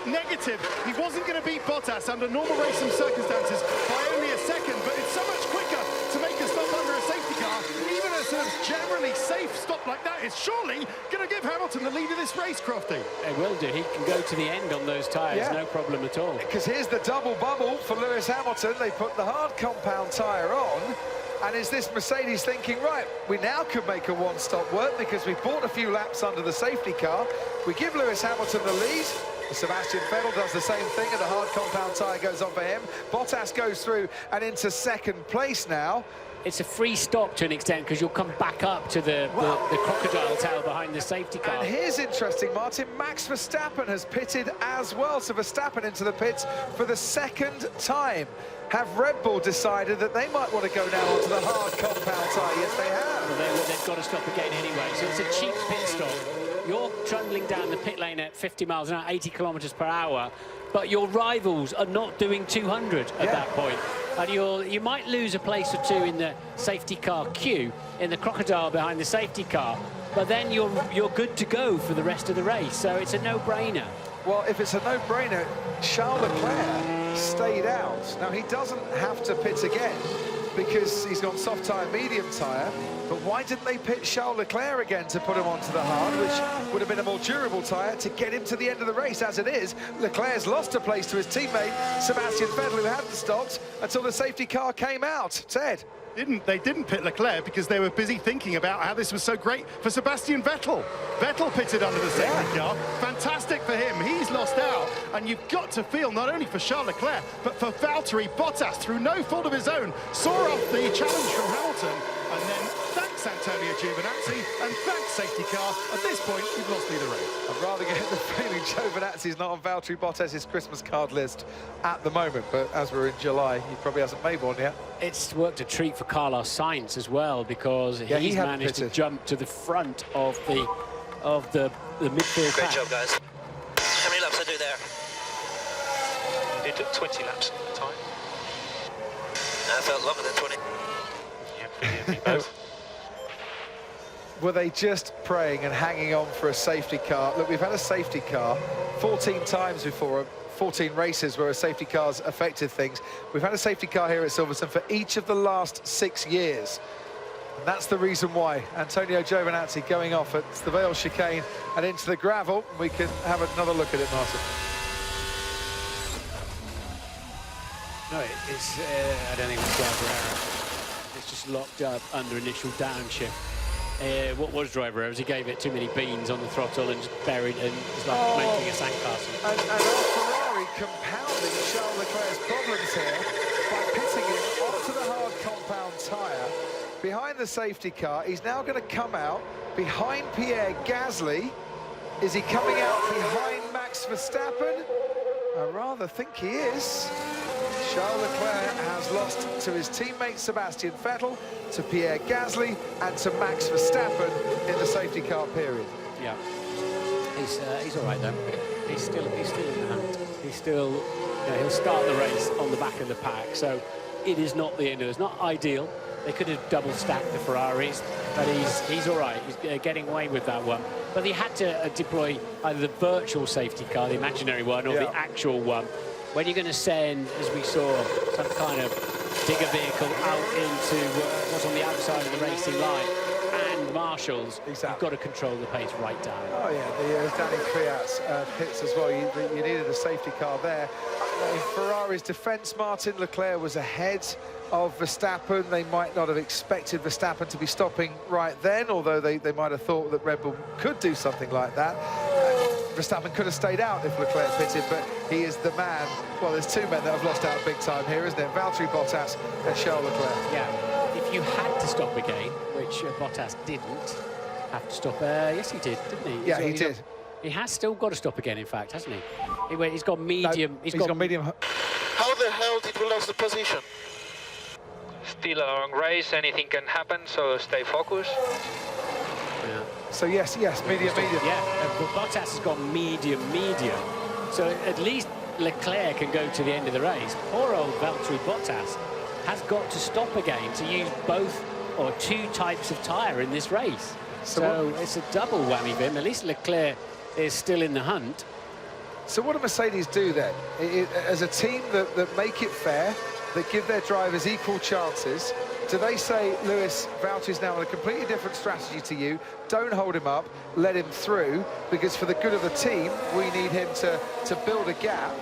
negative. He wasn't going to beat Bottas under normal racing circumstances by only a second, but it's so much quicker to make a stop under a safety car. Even a sort of generally safe stop like that is surely going to give Hamilton the lead of this race, Crofty. It will do. He can go to the end on those tyres, no problem at all. Because here's the double bubble for Lewis Hamilton. They put the hard compound tyre on. And is this Mercedes thinking, right, we now could make a one-stop work because we bought a few laps under the safety car. We give Lewis Hamilton the lead. Sebastian Vettel does the same thing, and the hard compound tyre goes on for him. Bottas goes through and into second place now. It's a free stop to an extent because you'll come back up to the crocodile tail behind the safety car. And here's interesting, Martin. Max Verstappen has pitted as well. So Verstappen into the pits for the second time. Have Red Bull decided that they might want to go now onto the hard compound tyre? Yes, they have. Well, they've got to stop again anyway. So it's a cheap pit stop. You're trundling down the pit lane at 50 miles an hour, 80 kilometres per hour, but your rivals are not doing 200 at that point. And you might lose a place or two in the safety car queue, in the crocodile behind the safety car, but then you're good to go for the rest of the race. So it's a no-brainer. Well, if it's a no-brainer, Charles Leclerc stayed out. Now, he doesn't have to pit again because he's got soft tyre, medium tyre. But why didn't they pit Charles Leclerc again to put him onto the hard, which would have been a more durable tyre to get him to the end of the race? As it is, Leclerc's lost a place to his teammate, Sebastian Vettel, who hadn't stopped until the safety car came out. Ted? They didn't pit Leclerc because they were busy thinking about how this was so great for Sebastian Vettel. Vettel pitted under the safety car. Fantastic for him. He's lost out. And you've got to feel, not only for Charles Leclerc, but for Valtteri Bottas, through no fault of his own, saw off the challenge from Hamilton. And then thanks Antonio Giovinazzi and thanks safety car. At this point, we've lost either race. I'd rather get the feeling Giovinazzi's not on Valtteri Bottas's Christmas card list at the moment, but as we're in July, he probably hasn't made one yet. It's worked a treat for Carlos Sainz as well, because he's managed to jump to the front of the midfield pack. Great job, guys. How many laps I do there? You did 20 laps at the time. I felt longer than 20. Yeah, me both. Were they just praying and hanging on for a safety car? Look, we've had a safety car 14 times before, 14 races where a safety car's affected things. We've had a safety car here at Silverstone for each of the last 6 years. And that's the reason why. Antonio Giovinazzi going off at the Vale chicane and into the gravel. We can have another look at it, Martin. No, it's I don't think it's driver error. It's just locked up under initial downshift. What was driver error? He gave it too many beans on the throttle and just buried, and it's like making a sandcastle. And Ferrari compounding Charles Leclerc's problems here by pitting him onto the hard compound tyre behind the safety car. He's now going to come out behind Pierre Gasly. Is he coming out behind Max Verstappen? I rather think he is. Charles Leclerc has lost to his teammate Sebastian Vettel, to Pierre Gasly and to Max Verstappen in the safety car period. Yeah, he's all right though. He's still in the hunt. He's still, he'll start the race on the back of the pack. So it is not the end of it. It's not ideal. They could have double stacked the Ferraris, but he's all right. He's getting away with that one. But he had to deploy either the virtual safety car, the imaginary one, or the actual one. When you're going to send, as we saw, some kind of digger vehicle out into what's on the outside of the racing line, and marshals, you've got to control the pace right down. Oh yeah, the Danny Kvyat's pits as well. You needed a safety car there. In Ferrari's defence, Martin Leclerc was ahead of Verstappen. They might not have expected Verstappen to be stopping right then, although they might have thought that Red Bull could do something like that. Verstappen could have stayed out if Leclerc pitted, but he is the man. Well, there's two men that have lost out big time here, isn't it? Valtteri Bottas and Charles Leclerc. Yeah, if you had to stop again, which Bottas didn't have to stop. Yes, he did, didn't he? Yeah, he did. He has still got to stop again, in fact, hasn't he? He's got medium. No, he's got medium. How the hell did we lose the position? Still a long race, anything can happen, so stay focused. Yeah. So yes, medium. Yeah, but Bottas has got medium. So at least Leclerc can go to the end of the race. Poor old Valtteri Bottas has got to stop again to use both or two types of tyre in this race. So it's a double whammy for him. At least Leclerc is still in the hunt. So what do Mercedes do then? As a team that make it fair, that give their drivers equal chances, do they say, Lewis, Valtteri's now on a completely different strategy to you, don't hold him up, let him through, because for the good of the team, we need him to build a gap,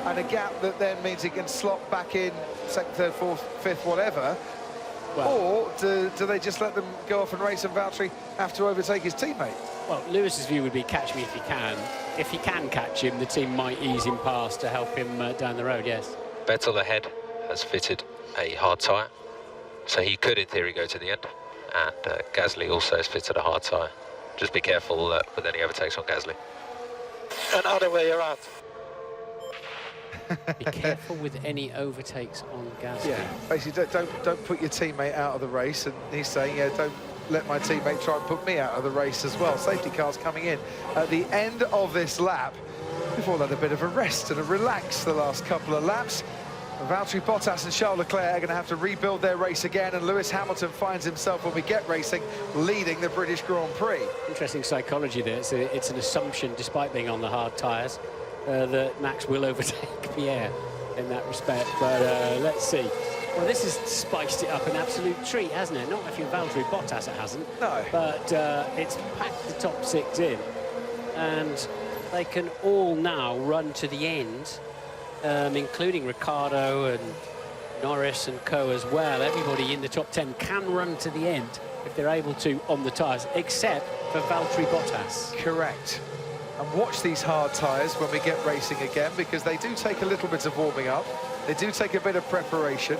and a gap that then means he can slot back in second, third, fourth, fifth, whatever, or do they just let them go off and race and Valtteri have to overtake his teammate? Well, Lewis's view would be catch me if you can. If he can catch him, the team might ease him past to help him down the road, yes. Vettel ahead has fitted a hard tyre, so he could in theory go to the end, and Gasly also has fitted a hard tyre. Just be careful with any overtakes on Gasly. And other way around. Be careful with any overtakes on Gasly. Yeah, basically don't put your teammate out of the race, and he's saying, yeah, don't let my teammate try and put me out of the race as well. Safety cars coming in at the end of this lap. We've all had a bit of a rest and a relax the last couple of laps. Valtteri Bottas and Charles Leclerc are going to have to rebuild their race again, and Lewis Hamilton finds himself, when we get racing, leading the British Grand Prix. Interesting psychology there. It's an assumption, despite being on the hard tyres, that Max will overtake Pierre in that respect. But let's see. Well, this has spiced it up an absolute treat, hasn't it? Not if you're Valtteri Bottas, it hasn't. No. But it's packed the top six in, and they can all now run to the end. Including Ricciardo and Norris and Co as well. Everybody in the top 10 can run to the end if they're able to on the tyres, except for Valtteri Bottas. Correct. And watch these hard tyres when we get racing again, because they do take a little bit of warming up. They do take a bit of preparation,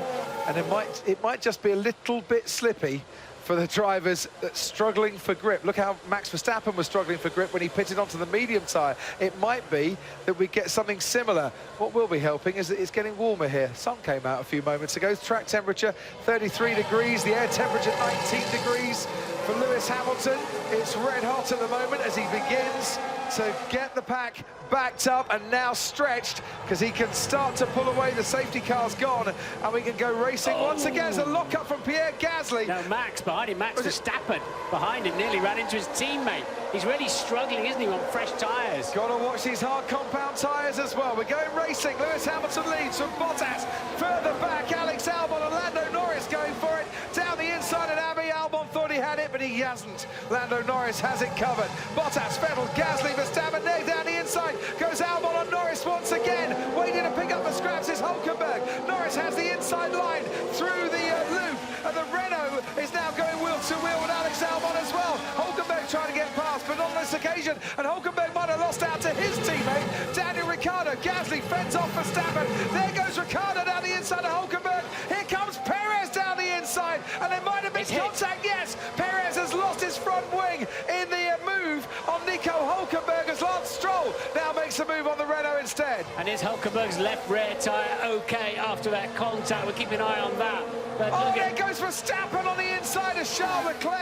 and it might just be a little bit slippy for the drivers that's struggling for grip. Look how Max Verstappen was struggling for grip when he pitted onto the medium tyre. It might be that we get something similar. What will be helping is that it's getting warmer here. Sun came out a few moments ago. Track temperature 33 degrees, the air temperature 19 degrees. For Lewis Hamilton, it's red hot at the moment as he begins to get the pack backed up and now stretched, because he can start to pull away. The safety car's gone and we can go racing once again. There's a lock-up from Pierre Gasly. No, Max behind him. Max Verstappen behind him, nearly ran into his teammate. He's really struggling, isn't he, on fresh tyres? Got to watch these hard compound tyres as well. We're going racing. Lewis Hamilton leads from Bottas. Further back, Alex Albon and Lando Norris going for it. Down the inside, and Abby Albon thought he had it, but he hasn't. Lando Norris has it covered. Bottas, Vettel, Gasly, Verstappen, there down the inside. Goes Albon on Norris once again. Waiting to pick up the scraps is Hulkenberg. Norris has the inside line through the loop, and the Renault is now going wheel to wheel with Alex Albon as well. Hulkenberg trying to get past, but on this occasion, and Hulkenberg might have lost out to his teammate, Daniel Ricciardo. Gasly fends off Verstappen. There goes Ricciardo down the inside of Hulkenberg. Here comes Perez down the inside, and there might have been contact. Yes, Perez has lost his front wing in the move on Nico Hulkenberg as as Lance Stroll now makes a move on the Renault instead. And is Hulkenberg's left rear tyre okay after that contact? We'll keep an eye on that. But oh, there goes Verstappen on the inside of Charles Leclerc.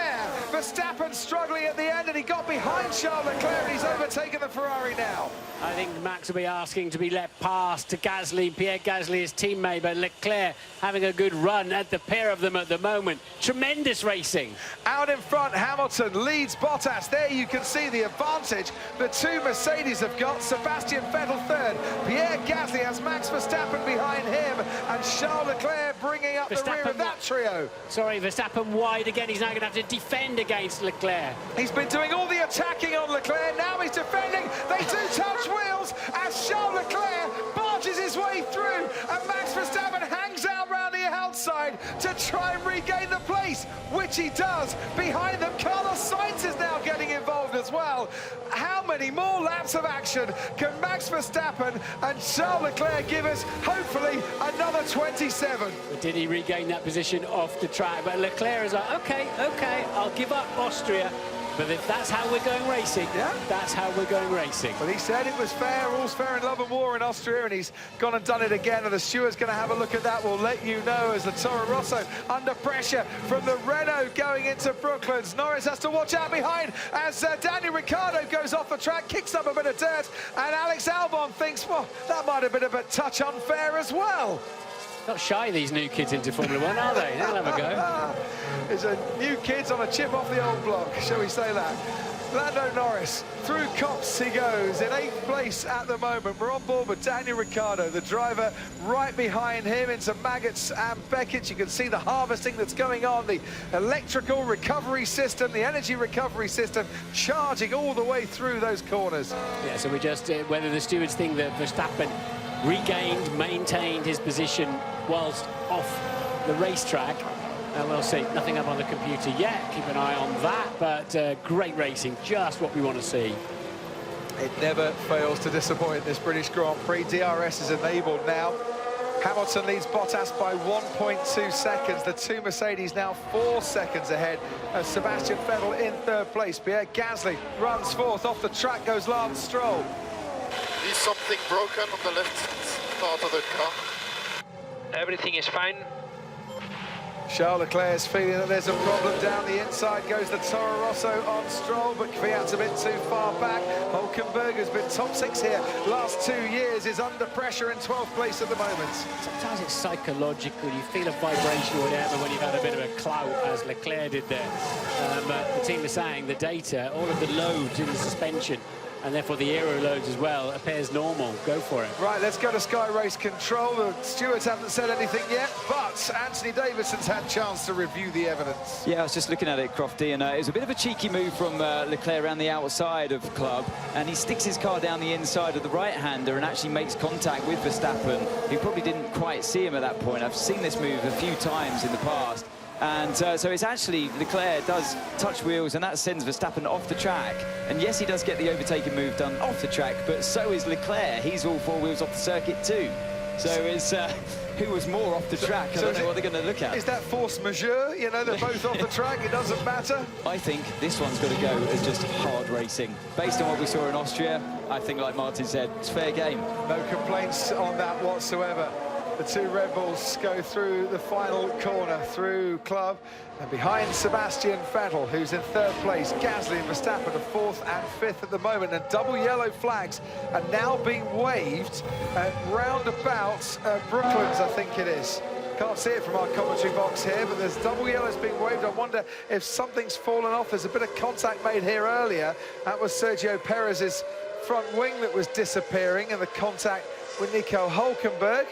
Verstappen struggling at the end, and he got behind Charles Leclerc, and he's overtaken the Ferrari now. I think Max will be asking to be let past to Gasly. Pierre Gasly, his teammate, but Leclerc having a good run at the pair of them at the moment. Tremendous racing. Out in front, Hamilton leads Bottas. There you can see the advantage the two Mercedes have got. Sebastian Vettel third. Pierre Gasly has Max Verstappen behind him, and Charles Leclerc bringing up the rear of that trio. Sorry, Verstappen wide again. He's now going to have to defend against Leclerc. He's been doing all the attacking on Leclerc. Now he's defending. They do touch wheels as Charles Leclerc barges his way through, and Max Verstappen hangs out round the outside to try and regain the place, which he does. Behind them, Carlos Sainz is now getting involved as well. How many more laps of action can Max Verstappen and Charles Leclerc give us? Hopefully another 27. But did he regain that position off the track? But Leclerc is like, okay, I'll give up Austria. But if that's how we're going racing, that's how we're going racing. Well, he said it was fair, all's fair in love and war in Austria, and he's gone and done it again, and the steward's going to have a look at that. We'll let you know as the Toro Rosso under pressure from the Renault going into Brooklands. Norris has to watch out behind as Daniel Ricciardo goes off the track, kicks up a bit of dirt, and Alex Albon thinks, well, that might have been a bit touch unfair as well. Not shy, these new kids into Formula One, are they? They'll have a go. It's a new kids on a chip off the old block, shall we say that? Lando Norris, through Copse he goes, in 8th place at the moment. We're on board with Daniel Ricciardo, the driver right behind him into Maggots and Beckett. You can see the harvesting that's going on, the electrical recovery system, the energy recovery system, charging all the way through those corners. Yeah, so we just, whether the stewards think that Verstappen regained, maintained his position whilst off the racetrack. We'll see. Nothing up on the computer yet. Keep an eye on that. But great racing, just what we want to see. It never fails to disappoint, this British Grand Prix. DRS is enabled now. Hamilton leads Bottas by 1.2 seconds. The two Mercedes now 4 seconds ahead of Sebastian Vettel in 3rd place. Pierre Gasly runs 4th. Off the track goes Lance Stroll. Is something broken on the left part of the car? Everything is fine. Charles Leclerc is feeling that there's a problem down the inside. Goes the Toro Rosso on Stroll, but Kvyat's a bit too far back. Hulkenberg has been top 6 here last 2 years, is under pressure in 12th place at the moment. Sometimes it's psychological. You feel a vibration or whatever when you've had a bit of a clout, as Leclerc did there. The team is saying the data, all of the loads in the suspension, and therefore the aero loads as well, appears normal. Go for it. Right, let's go to Sky Race Control. The stewards haven't said anything yet, but Anthony Davidson's had a chance to review the evidence. Yeah, I was just looking at it, Crofty, and it was a bit of a cheeky move from Leclerc around the outside of Club, and he sticks his car down the inside of the right-hander and actually makes contact with Verstappen, who probably didn't quite see him at that point. I've seen this move a few times in the past. And so it's actually Leclerc does touch wheels, and that sends Verstappen off the track. And yes, he does get the overtaking move done off the track, but so is Leclerc. He's all 4 wheels off the circuit too. So it's who was more off the track. I don't know what they're going to look at. Is that force majeure? You know, they're both off the track. It doesn't matter. I think this one's got to go as just hard racing. Based on what we saw in Austria, I think, like Martin said, it's fair game. No complaints on that whatsoever. The two Red Bulls go through the final corner, through Club, and behind Sebastian Vettel, who's in 3rd place. Gasly and Verstappen are 4th and 5th at the moment, and double yellow flags are now being waved at roundabout Brooklands, I think it is. Can't see it from our commentary box here, but there's double yellows being waved. I wonder if something's fallen off. There's a bit of contact made here earlier. That was Sergio Perez's front wing that was disappearing, and the contact with Nico Hulkenberg.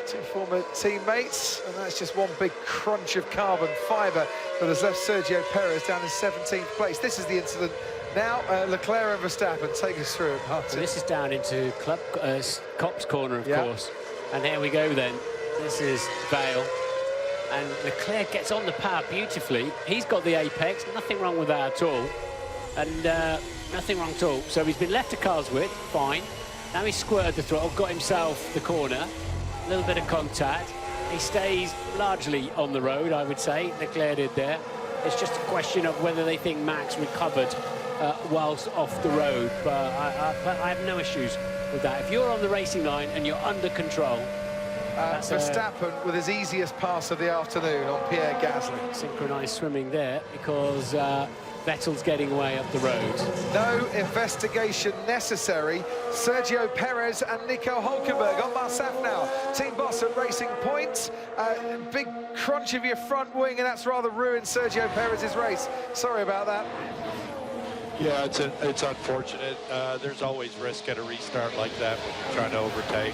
Two former teammates, and that's just one big crunch of carbon fibre that has left Sergio Perez down in 17th place. This is the incident now. Leclerc and Verstappen, take us through it, Martin. So this is down into Club Copse corner, of course. And here we go then. This is Vale. And Leclerc gets on the power beautifully. He's got the apex, nothing wrong with that at all. And nothing wrong at all. So he's been left to car's width, fine. Now he's squirted the throttle, got himself the corner. A little bit of contact. He stays largely on the road, I would say. Leclerc did there. It's just a question of whether they think Max recovered whilst off the road, but I have no issues with that. If you're on the racing line and you're under control, Verstappen with his easiest pass of the afternoon on Pierre Gasly. Synchronised swimming there because Vettel's getting away up the road. No investigation necessary. Sergio Perez and Nico Hulkenberg on Marsaf now. Team boss at Racing Point. Big crunch of your front wing, and that's rather ruined Sergio Perez's race. Sorry about that. Yeah, it's unfortunate. There's always risk at a restart like that when you're trying to overtake.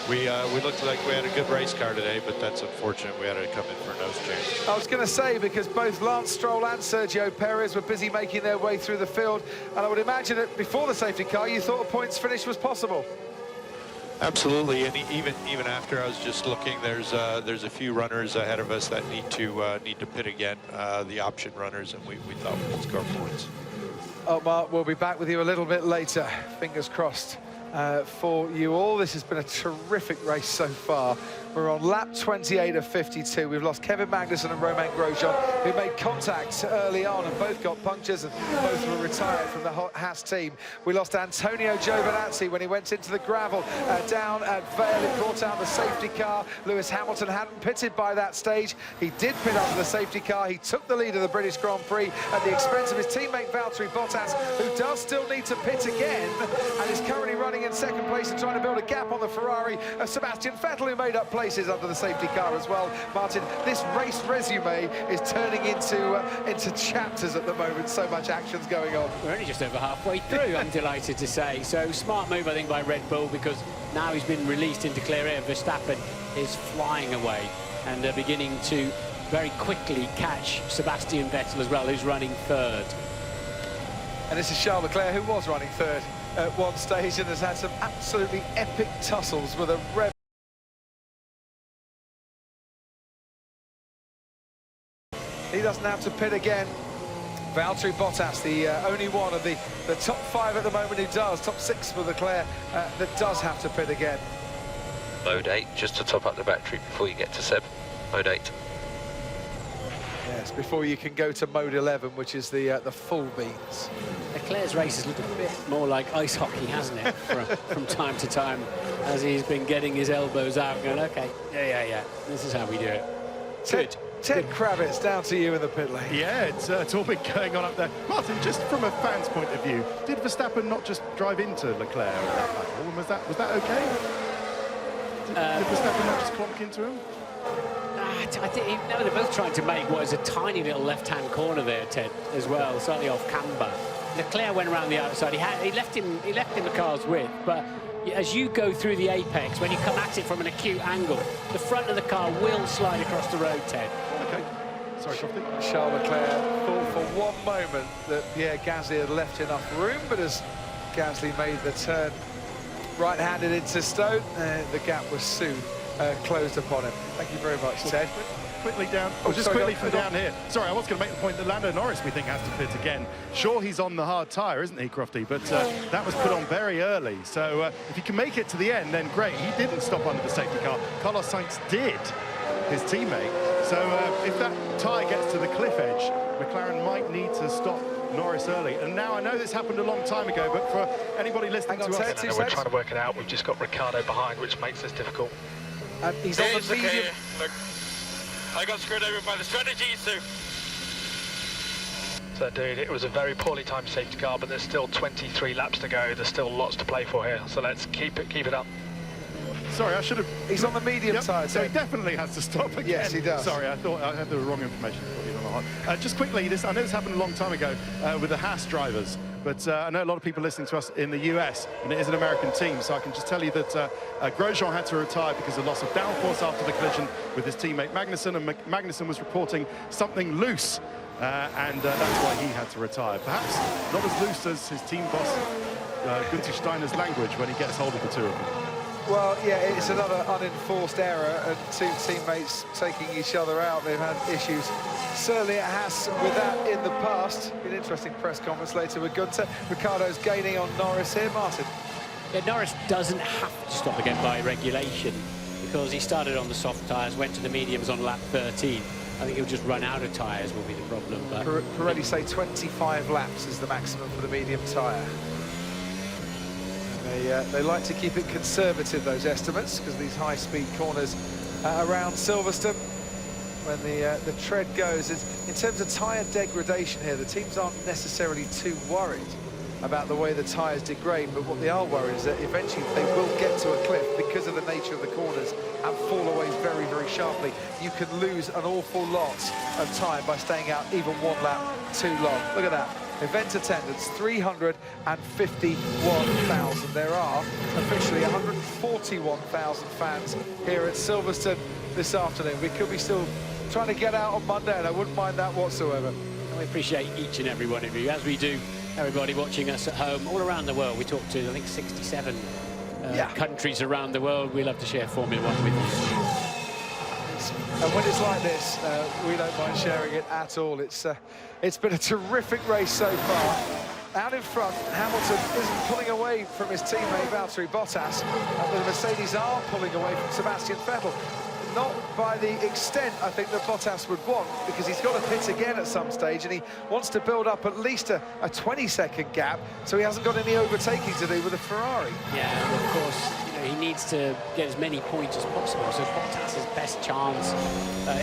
We looked like we had a good race car today, but that's unfortunate. We had to come in for a nose change. I was going to say, because both Lance Stroll and Sergio Perez were busy making their way through the field, and I would imagine that before the safety car, you thought a points finish was possible. Absolutely, and even after I was just looking, there's a few runners ahead of us that need to pit again, the option runners, and we thought we could score points. Oh, Mark, we'll be back with you a little bit later. Fingers crossed for you all. This has been a terrific race so far. We're on lap 28 of 52. We've lost Kevin Magnussen and Romain Grosjean, who made contact early on and both got punctures and both were retired from the Haas team. We lost Antonio Giovinazzi when he went into the gravel down at Vale. It brought out the safety car. Lewis Hamilton hadn't pitted by that stage. He did pit after the safety car. He took the lead of the British Grand Prix at the expense of his teammate Valtteri Bottas, who does still need to pit again and is currently running in second place and trying to build a gap on the Ferrari of Sebastian Vettel, who made up places under the safety car as well. Martin, this race resume is turning into chapters at the moment. So much action's going on. We're only just over halfway through, I'm delighted to say. So smart move, I think, by Red Bull, because now he's been released into clear air. Verstappen is flying away and beginning to very quickly catch Sebastian Vettel as well, who's running third. And this is Charles Leclerc, who was running third at one stage and has had some absolutely epic tussles with a Red. He doesn't have to pit again. Valtteri Bottas, the only one of the top 5 at the moment who does, top 6 for Leclerc, that does have to pit again. Mode 8, just to top up the battery before you get to 7. Mode 8. Yes, before you can go to mode 11, which is the full beans. Leclerc's race has looked a bit more like ice hockey, hasn't it, from time to time, as he's been getting his elbows out, going, OK, yeah, this is how we do it. Good. Ted Kravitz, down to you in the pit lane. Yeah, it's all been going on up there. Martin, just from a fan's point of view, did Verstappen not just drive into Leclerc in that battle? And was that okay? Did Verstappen not just clonk into him? I think they're both trying to make what is a tiny little left-hand corner there, Ted, as well, slightly off camber. Leclerc went around the outside. He left him the car's width, but as you go through the apex, when you come at it from an acute angle, the front of the car will slide across the road, Ted. Okay. Sorry, Crofty. Charles Leclerc thought for one moment that Pierre Gasly had left enough room, but as Gasly made the turn right-handed into Stowe, the gap was soon closed upon him. Thank you very much, Ted. Quickly down, just quickly from down here. Sorry, I was going to make the point that Lando Norris, we think, has to pit again. Sure, he's on the hard tyre, isn't he, Crofty? But that was put on very early. So if he can make it to the end, then great. He didn't stop under the safety car. Carlos Sainz did, his teammate. So if that tyre gets to the cliff edge, McLaren might need to stop Norris early. And now I know this happened a long time ago, but for anybody listening to us... We're trying to work it out. We've just got Ricciardo behind, which makes this difficult. He's on the medium... Look, I got screwed over by the strategy, So, dude, it was a very poorly timed safety car, but there's still 23 laps to go. There's still lots to play for here, so let's keep it up. Sorry, I should have... He's on the medium side, so he definitely has to stop again. Yes, he does. Sorry, I thought I had the wrong information. Just quickly, I know this happened a long time ago with the Haas drivers, but I know a lot of people listening to us in the US, and it is an American team, so I can just tell you that Grosjean had to retire because of loss of downforce after the collision with his teammate Magnussen, and Magnussen was reporting something loose, and that's why he had to retire. Perhaps not as loose as his team boss, Günther Steiner's language when he gets hold of the two of them. Well, yeah, it's another unenforced error, and two teammates taking each other out. They've had issues, certainly at Haas, with that in the past. An interesting press conference later with Günther. Ricciardo's gaining on Norris here. Martin. Yeah, Norris doesn't have to stop again by regulation, because he started on the soft tyres, went to the mediums on lap 13. I think he'll just run out of tyres will be the problem. But Pirelli say 25 laps is the maximum for the medium tyre. They like to keep it conservative, those estimates, because these high-speed corners around Silverstone, when the tread goes, in terms of tyre degradation here, the teams aren't necessarily too worried about the way the tyres degrade, but what they are worried is that eventually they will get to a cliff because of the nature of the corners and fall away very, very sharply. You can lose an awful lot of time by staying out even one lap too long. Look at that. Event attendance, 351,000. There are officially 141,000 fans here at Silverstone this afternoon. We could be still trying to get out on Monday, and I wouldn't mind that whatsoever. And we appreciate each and every one of you, as we do everybody watching us at home all around the world. We talked to, I think, 67 countries around the world. We love to share Formula One with you. And when it's like this, we don't mind sharing it at all. It's been a terrific race so far. Out in front, Hamilton isn't pulling away from his teammate Valtteri Bottas, but the Mercedes are pulling away from Sebastian Vettel. Not by the extent I think that Bottas would want, because he's got to pit again at some stage, and he wants to build up at least a 20-second gap, so he hasn't got any overtaking to do with the Ferrari. Yeah, and of course, he needs to get as many points as possible, so Bottas's best chance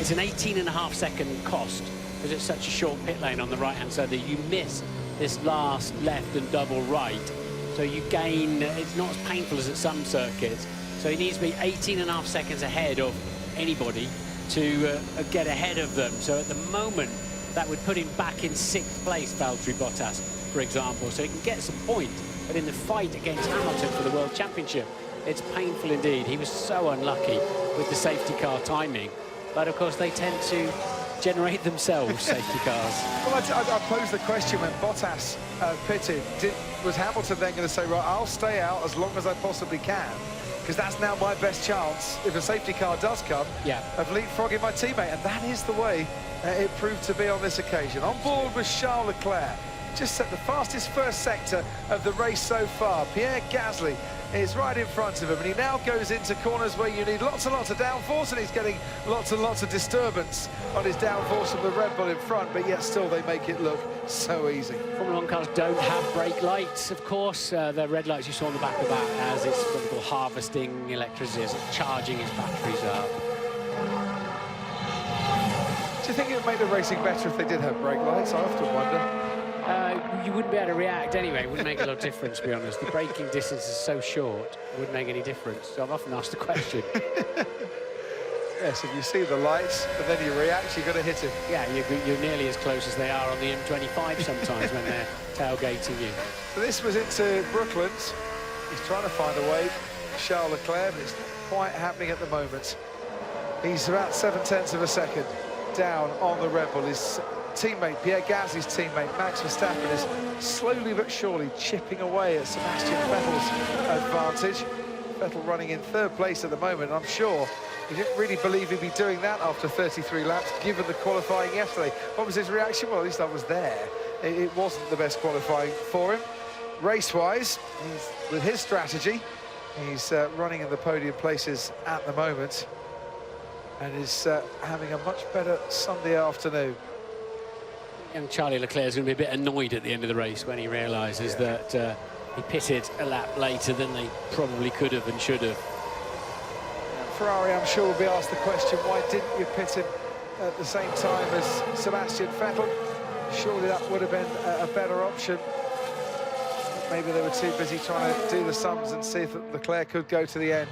is an 18.5-second cost, because it's such a short pit lane on the right-hand side that you miss this last left and double right, so you gain, it's not as painful as at some circuits, so he needs to be 18.5 seconds ahead of anybody to get ahead of them. So at the moment, that would put him back in 6th place, Valtteri Bottas, for example, so he can get some points, but in the fight against Hamilton for the World Championship, it's painful indeed. He was so unlucky with the safety car timing, but of course they tend to generate themselves safety cars. Well, I posed the question when Bottas pitted, was Hamilton then going to say, right, I'll stay out as long as I possibly can, because that's now my best chance, if a safety car does come, of leapfrogging my teammate, and that is the way it proved to be on this occasion. On board with Charles Leclerc, just set the fastest first sector of the race so far. Pierre Gasly is right in front of him, and he now goes into corners where you need lots and lots of downforce, and he's getting lots and lots of disturbance on his downforce from the Red Bull in front, but yet still they make it look so easy. Formula One cars don't have brake lights, of course. The red lights you saw on the back of that, as it's what we call harvesting electricity, as it's charging his batteries up. Do you think it would make the racing better if they did have brake lights? I often wonder. You wouldn't be able to react anyway. It wouldn't make a lot of difference, to be honest. The braking distance is so short, it wouldn't make any difference. So I've often asked the question. Yes, if you see the lights and then you react, you've got to hit him. Yeah, you're nearly as close as they are on the M25 sometimes when they're tailgating you. So this was into Brooklands. He's trying to find a way. Charles Leclerc, but it's not quite happening at the moment. He's about 0.7 of a second down on the Red Bull. His teammate, Pierre Gasly's teammate, Max Verstappen, is slowly but surely chipping away at Sebastian Vettel's advantage. Vettel running in 3rd place at the moment. I'm sure he didn't really believe he'd be doing that after 33 laps, given the qualifying yesterday. What was his reaction? Well, at least I was there. It wasn't the best qualifying for him. Race-wise, with his strategy, he's running in the podium places at the moment, and is having a much better Sunday afternoon. And Charlie Leclerc is going to be a bit annoyed at the end of the race when he realises that he pitted a lap later than they probably could have and should have. Ferrari, I'm sure, will be asked the question, why didn't you pit him at the same time as Sebastian Vettel? Surely that would have been a better option. Maybe they were too busy trying to do the sums and see if Leclerc could go to the end.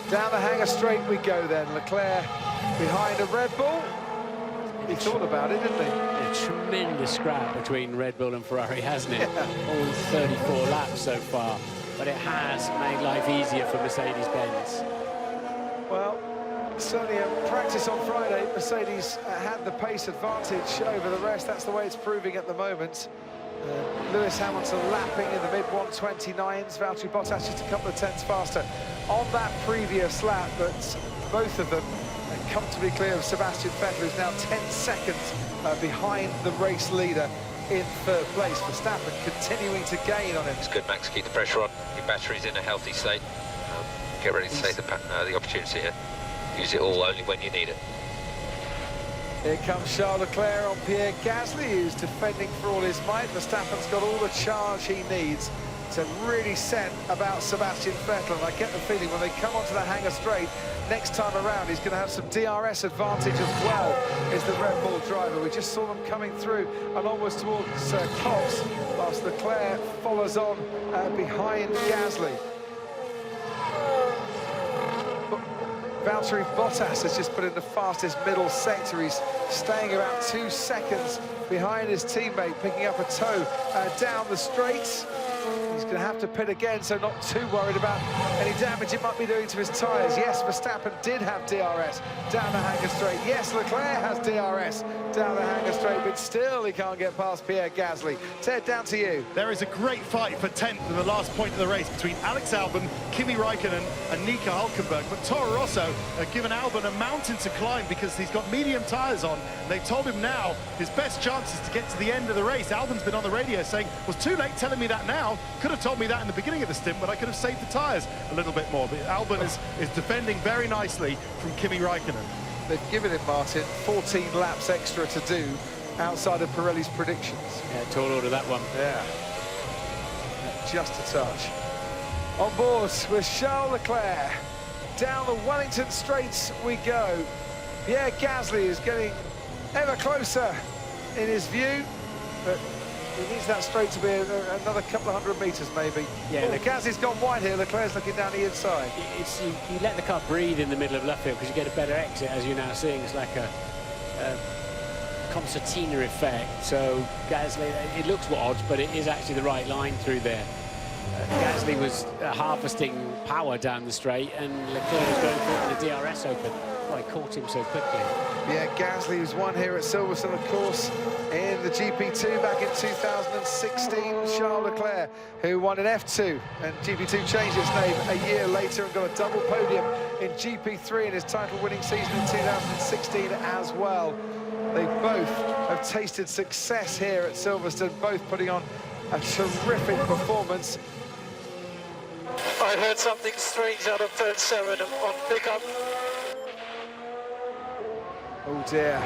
Down the hangar straight we go then. Leclerc behind a Red Bull. He thought about it, didn't he? A tremendous scrap between Red Bull and Ferrari, hasn't it? All 34 laps so far, but it has made life easier for Mercedes-Benz. Well, certainly a practice on Friday. Mercedes had the pace advantage over the rest. That's the way it's proving at the moment. Lewis Hamilton lapping in the mid-129s. Valtteri Bottas just a couple of tenths faster on that previous lap, but both of them comfortably clear of Sebastian Vettel, who's now 10 seconds behind the race leader in 3rd place. Verstappen continuing to gain on him. It's good, Max. Keep the pressure on. Your battery's in a healthy state. Get ready to take the opportunity here. Use it all only when you need it. Here comes Charles Leclerc on Pierre Gasly, who's defending for all his might. Verstappen's got all the charge he needs to really set about Sebastian Vettel. And I get the feeling when they come onto the hangar straight next time around, he's going to have some DRS advantage as well as the Red Bull driver. We just saw them coming through and onwards towards Cox, whilst Leclerc follows on behind Gasly. Valtteri Bottas has just put in the fastest middle sector. He's staying about 2 seconds behind his teammate, picking up a toe down the straights. He's going to have to pit again, so not too worried about any damage it might be doing to his tyres. Yes, Verstappen did have DRS down the hangar straight. Yes, Leclerc has DRS down the hangar straight, but still he can't get past Pierre Gasly. Ted, down to you. There is a great fight for 10th in the last point of the race between Alex Albon, Kimi Raikkonen and Nico Hülkenberg. But Toro Rosso have given Albon a mountain to climb because he's got medium tyres on. They've told him now his best chance is to get to the end of the race. Albon's been on the radio saying, was too late telling me that now. Could have told me that in the beginning of the stint, but I could have saved the tyres a little bit more. But Albon is defending very nicely from Kimi Raikkonen. They've given him, Martin, 14 laps extra to do outside of Pirelli's predictions. Yeah, tall order that one. Yeah. Just a touch. On board with Charles Leclerc. Down the Wellington Straights we go. Pierre Gasly is getting ever closer in his view, but he needs that straight to be another couple of 100 metres, maybe. Yeah, Gasly's gone wide here. Leclerc's looking down the inside. You let the car breathe in the middle of left field because you get a better exit, as you're now seeing. It's like a concertina effect. So Gasly, it looks odd, but it is actually the right line through there. Gasly was harvesting power down the straight, and Leclerc was going for the DRS open. Oh, he caught him so quickly. Yeah, Gasly was won here at Silverstone, of course, in the GP2 back in 2016. Charles Leclerc, who won in F2, and GP2 changed its name a year later and got a double podium in GP3 in his title-winning season in 2016 as well. They both have tasted success here at Silverstone, both putting on a terrific performance. I heard something strange out of turn 7 on pickup. Oh dear,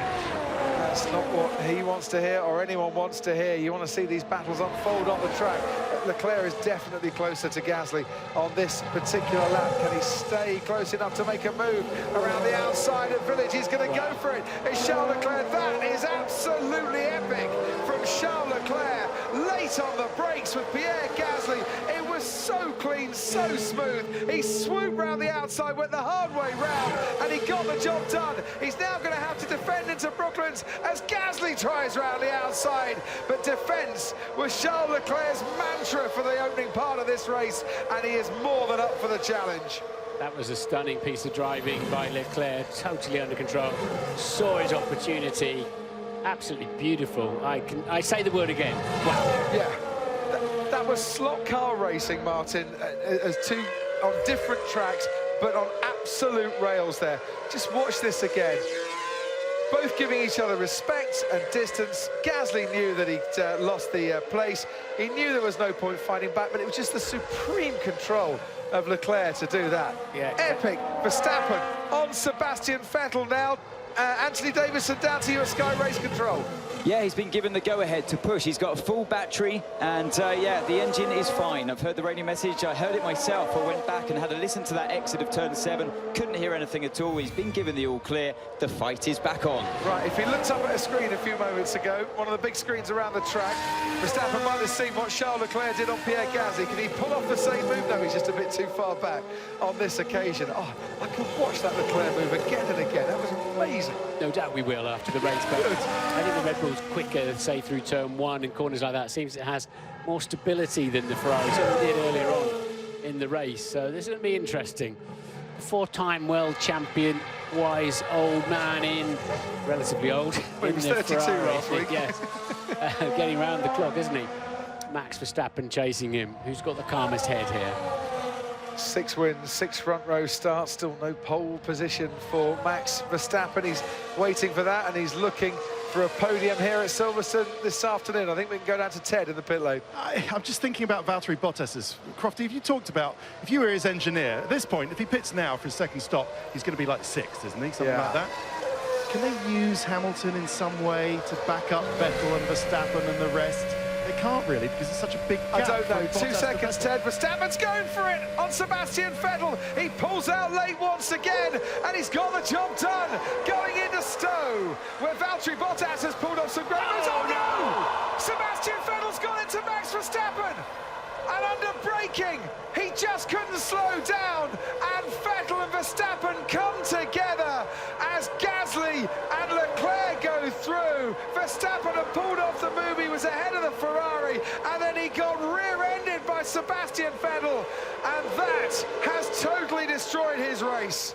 that's not what he wants to hear or anyone wants to hear. You want to see these battles unfold on the track. Leclerc is definitely closer to Gasly on this particular lap. Can he stay close enough to make a move around the outside of Village? He's going to go for it. It's Charles Leclerc. That is absolutely epic from Charles Leclerc. Late on the brakes with Pierre Gasly. It was so clean, so smooth. He swooped round the outside, went the hard way round, and he got the job done. He's now going to have to defend into Brooklands as Gasly tries round the outside. But defence was Charles Leclerc's mantra for the opening part of this race, and he is more than up for the challenge. That was a stunning piece of driving by Leclerc, totally under control. Saw his opportunity. Absolutely beautiful. I say the word again. Wow. Yeah, that was slot car racing, Martin, as two on different tracks, but on absolute rails there. Just watch this again. Both giving each other respect and distance. Gasly knew that he'd lost the place. He knew there was no point fighting back, but it was just the supreme control of Leclerc to do that. Yeah. Epic. Verstappen on Sebastian Vettel now. Anthony Davidson, down to you at Sky Race Control. Yeah, he's been given the go-ahead to push. He's got a full battery, and yeah, the engine is fine. I've heard the radio message. I heard it myself. I went back and had a listen to that exit of turn 7. Couldn't hear anything at all. He's been given the all clear. The fight is back on. Right, if he looked up at a screen a few moments ago, one of the big screens around the track, Verstappen might have seen what Charles Leclerc did on Pierre Gasly. Can he pull off the same move? No, he's just a bit too far back on this occasion. Oh, I could watch that Leclerc move again and again. That was amazing. No doubt we will after the race, but I think the Red Bull's quicker, say, through turn 1 and corners like that. It seems it has more stability than the Ferrari, so it did earlier on in the race. So this is going to be interesting. Four-time world champion, wise old man in, relatively old, well, in he was the 32 Ferrari, last week. Yes, getting around the clock, isn't he? Max Verstappen chasing him. Who's got the calmest head here? 6 wins, 6 front row starts, still no pole position for Max Verstappen. He's waiting for that, and he's looking for a podium here at Silverstone this afternoon. I think we can go down to Ted in the pit lane. I'm just thinking about Valtteri Bottas's. Crofty, if you talked about, if you were his engineer, at this point, if he pits now for his second stop, he's going to be like 6th, isn't he? Something like that. Can they use Hamilton in some way to back up Vettel and Verstappen and the rest? They can't really, because it's such a big gap. I don't know. from 2 seconds, Ted. Verstappen's going for it on Sebastian Vettel. He pulls out late once again, and he's got the job done. Going into Stowe, where Valtteri Bottas has pulled off some great moves. Oh no! Sebastian Vettel's gone into Max Verstappen. And under braking, he just couldn't slow down, and Vettel and Verstappen come together as Gasly and Leclerc go through. Verstappen had pulled off the move, he was ahead of the Ferrari, and then he got rear-ended by Sebastian Vettel, and that has totally destroyed his race.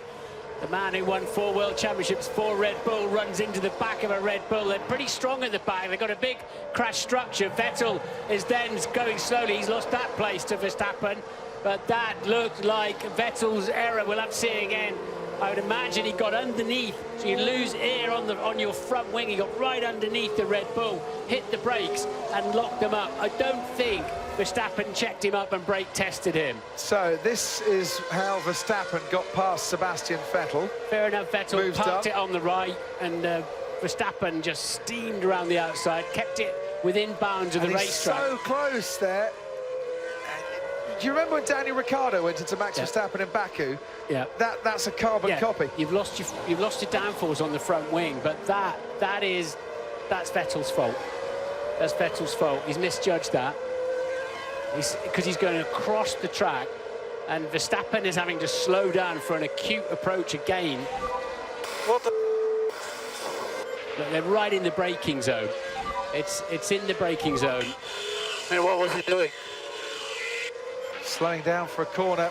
The man who won 4 World Championships for Red Bull runs into the back of a Red Bull. They're pretty strong at the back. They've got a big crash structure. Vettel is then going slowly. He's lost that place to Verstappen, but that looked like Vettel's error. We'll have to see it again. I would imagine he got underneath, so you lose air on your front wing. He got right underneath the Red Bull, hit the brakes and locked them up. I don't think Verstappen checked him up and brake tested him. So this is how Verstappen got past Sebastian Vettel. Fair enough, Vettel parked it on the right, and Verstappen just steamed around the outside, kept it within bounds of the racetrack. So close there. Do you remember when Daniel Ricciardo went into Max Verstappen in Baku? Yeah. That's a carbon copy. You've lost your downforce on the front wing, but that's Vettel's fault. That's Vettel's fault. He's misjudged that. Because he's going across the track, and Verstappen is having to slow down for an acute approach again. What the? Look, they're right in the braking zone. It's in the braking zone. And what was he doing? Slowing down for a corner,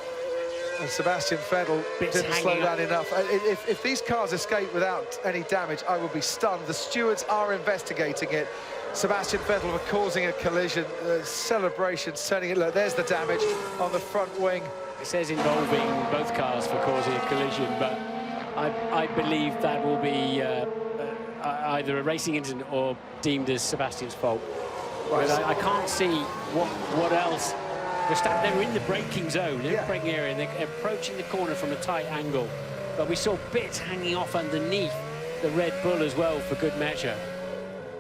and Sebastian Vettel didn't slow down enough. If these cars escape without any damage, I will be stunned. The stewards are investigating it. Sebastian Vettel causing a collision. Celebrations turning it. Look, there's the damage on the front wing. It says involving both cars for causing a collision, but I believe that will be either a racing incident or deemed as Sebastian's fault. Right. I can't see what else. They were in the braking zone, in the braking area, and they're approaching the corner from a tight angle. But we saw bits hanging off underneath the Red Bull as well, for good measure.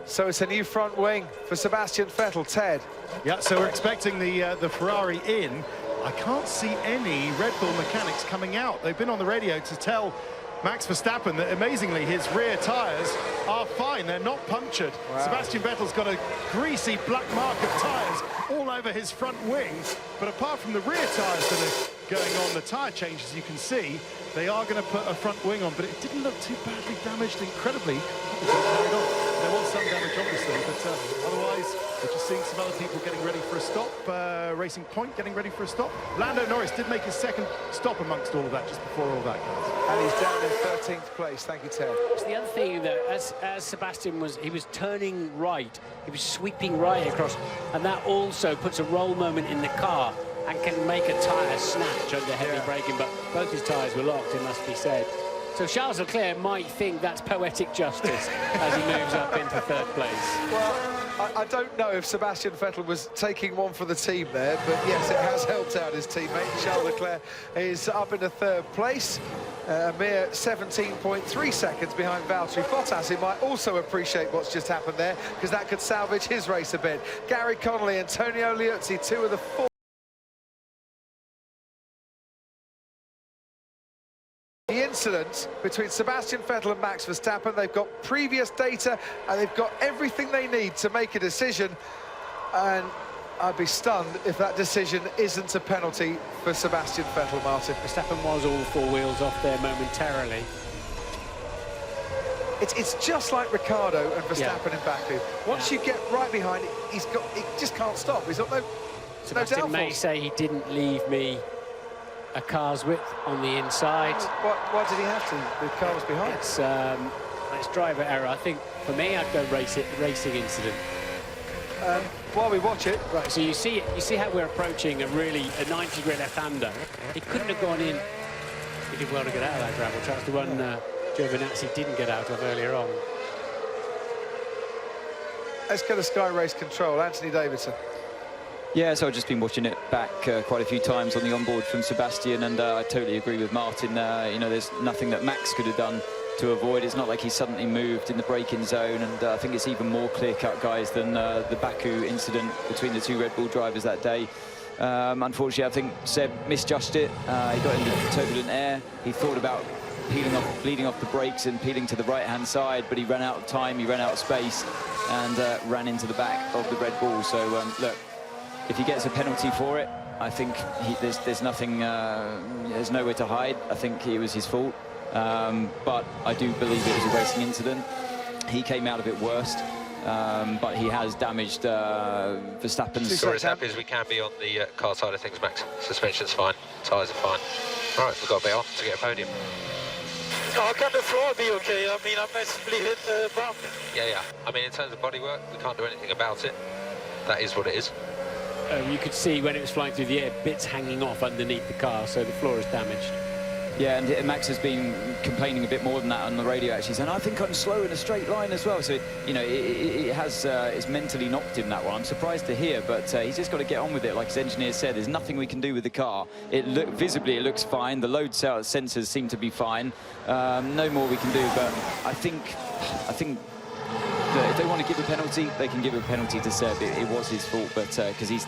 So it's a new front wing for Sebastian Vettel. Ted. Yeah, so we're expecting the Ferrari in. I can't see any Red Bull mechanics coming out. They've been on the radio to tell Max Verstappen that, amazingly, his rear tyres are fine. They're not punctured. Wow. Sebastian Vettel's got a greasy black mark of tyres all over his front wing. But apart from the rear tyres that are going on, the tyre changes, you can see, they are going to put a front wing on. But it didn't look too badly damaged, incredibly. There was some damage, obviously, but otherwise, we're just seeing some other people getting ready for a stop. Racing Point getting ready for a stop. Lando Norris did make his second stop amongst all of that, just before all that, guys. And he's down in 13th place. Thank you, Ted. It's the other thing that as Sebastian was turning right, he was sweeping right across, and that also puts a roll moment in the car and can make a tyre snatch under heavy braking, but both his tyres were locked, it must be said. So Charles Leclerc might think that's poetic justice as he moves up into 3rd place. Well, I don't know if Sebastian Vettel was taking one for the team there, but yes, it has helped out his teammate. Charles Leclerc is up into 3rd place, a mere 17.3 seconds behind Valtteri Bottas. He might also appreciate what's just happened there, because that could salvage his race a bit. Gary Connolly, Antonio Liuzzi, 2 of the 4. The incident between Sebastian Vettel and Max Verstappen, they've got previous data and they've got everything they need to make a decision, and I'd be stunned if that decision isn't a penalty for Sebastian Vettel, Martin. Verstappen was all 4 wheels off there momentarily. It's just like Ricciardo and Verstappen in Baku. Once you get right behind it, he just can't stop. He's got no Sebastian may say he didn't leave me a car's width on the inside. Why did he have to? The car was behind. It's driver error. I think for me, I'd go racing incident. While we watch it, right. So you see how we're approaching a 90-degree left-hander. He couldn't have gone in. He did well to get out of that gravel trap. The one Giovinazzi didn't get out of earlier on. Let's go to Sky Race Control. Anthony Davidson. Yeah, so I've just been watching it back quite a few times on the onboard from Sebastian, and I totally agree with Martin. You know, there's nothing that Max could have done to avoid. It's not like he's suddenly moved in the braking zone, and I think it's even more clear-cut, guys, than the Baku incident between the two Red Bull drivers that day. Unfortunately, I think Seb misjudged it. He got into turbulent air. He thought about bleeding off the brakes and peeling to the right-hand side, but he ran out of time, he ran out of space, and ran into the back of the Red Bull. So, look, if he gets a penalty for it, I think there's nothing, there's nowhere to hide. I think it was his fault, but I do believe it was a racing incident. He came out of it worst. But he has damaged Verstappen's... We're as happy as we can be on the car side of things, Max. Suspension's fine, tyres are fine. All right, we've got a bit off to get a podium. How can the floor be okay? I mean, I massively hit the bump. Yeah. I mean, in terms of bodywork, we can't do anything about it. That is what it is. You could see when it was flying through the air, bits hanging off underneath the car, so the floor is damaged. Yeah, and Max has been complaining a bit more than that on the radio, actually, saying, I think I'm slow in a straight line as well. So, you know, it has, it's mentally knocked him, that one. I'm surprised to hear, but he's just got to get on with it. Like his engineer said, there's nothing we can do with the car. Visibly, it looks fine. The load cell sensors seem to be fine. No more we can do, but I think if they want to give a penalty, they can give a penalty to Seb. It was his fault, but because he's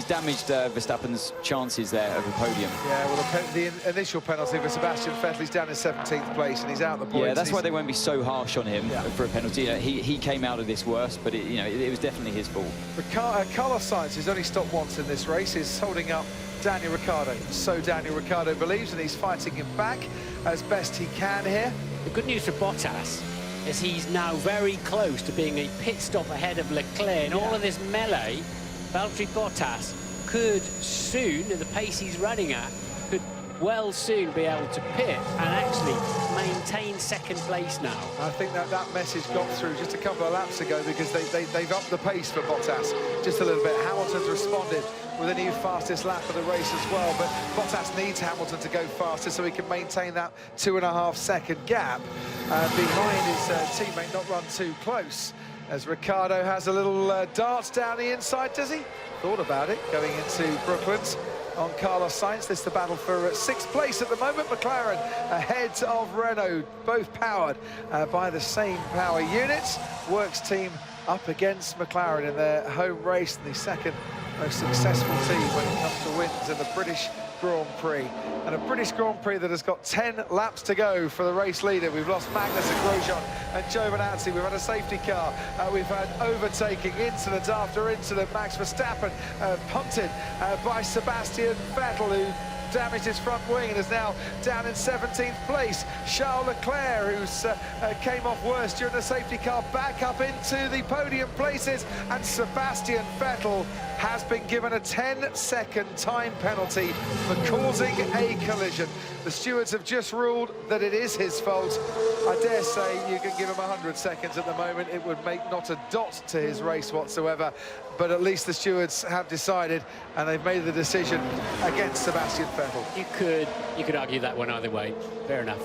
damaged Verstappen's chances there of a podium. Yeah, well, the initial penalty for Sebastian Vettel, he's down in 17th place and he's out the points. Yeah, that's why they won't be so harsh on him for a penalty. You know, he came out of this worse, but it was definitely his fault. Carlos Sainz, who's only stopped once in this race, is holding up Daniel Ricciardo. So Daniel Ricciardo believes, and he's fighting him back as best he can here. The good news for Bottas is he's now very close to being a pit stop ahead of Leclerc. And all of this melee, Valtteri Bottas could soon, at the pace he's running at, could well soon be able to pit and actually maintain second place now. I think that message got through just a couple of laps ago, because they've upped the pace for Bottas just a little bit. Hamilton's responded with a new fastest lap of the race as well, but Bottas needs Hamilton to go faster so he can maintain that 2.5 second gap behind his teammate, not run too close. As Ricciardo has a little dart down the inside, does he? Thought about it, going into Brooklands on Carlos Sainz. This is the battle for 6th place at the moment. McLaren ahead of Renault, both powered by the same power units. Works team up against McLaren in their home race, and the second most successful team when it comes to wins in the British Grand Prix. And a British Grand Prix that has got 10 laps to go for the race leader. We've lost Magnussen, Grosjean and Giovinazzi. We've had a safety car. We've had overtaking, incident after incident. Max Verstappen punted by Sebastian Vettel, who damaged his front wing and is now down in 17th place. Charles Leclerc, who's came off worse during the safety car, back up into the podium places, and Sebastian Vettel has been given a 10-second time penalty for causing a collision. The stewards have just ruled that it is his fault. I dare say you can give him 100 seconds at the moment. It would make not a dot to his race whatsoever. But at least the stewards have decided, and they've made the decision against Sebastian Vettel. You could argue that one either way. Fair enough.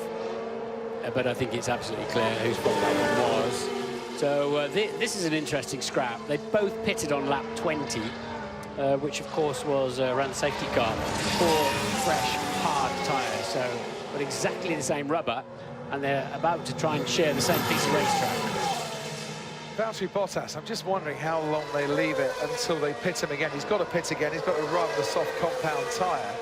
But I think it's absolutely clear whose fault that one was. So this is an interesting scrap. They both pitted on lap 20, which of course was around the safety car, 4 fresh, hard tyres. So, but exactly the same rubber, and they're about to try and share the same piece of racetrack. Valtteri Bottas, I'm just wondering how long they leave it until they pit him again. He's got to pit again, he's got to run the soft compound tyre.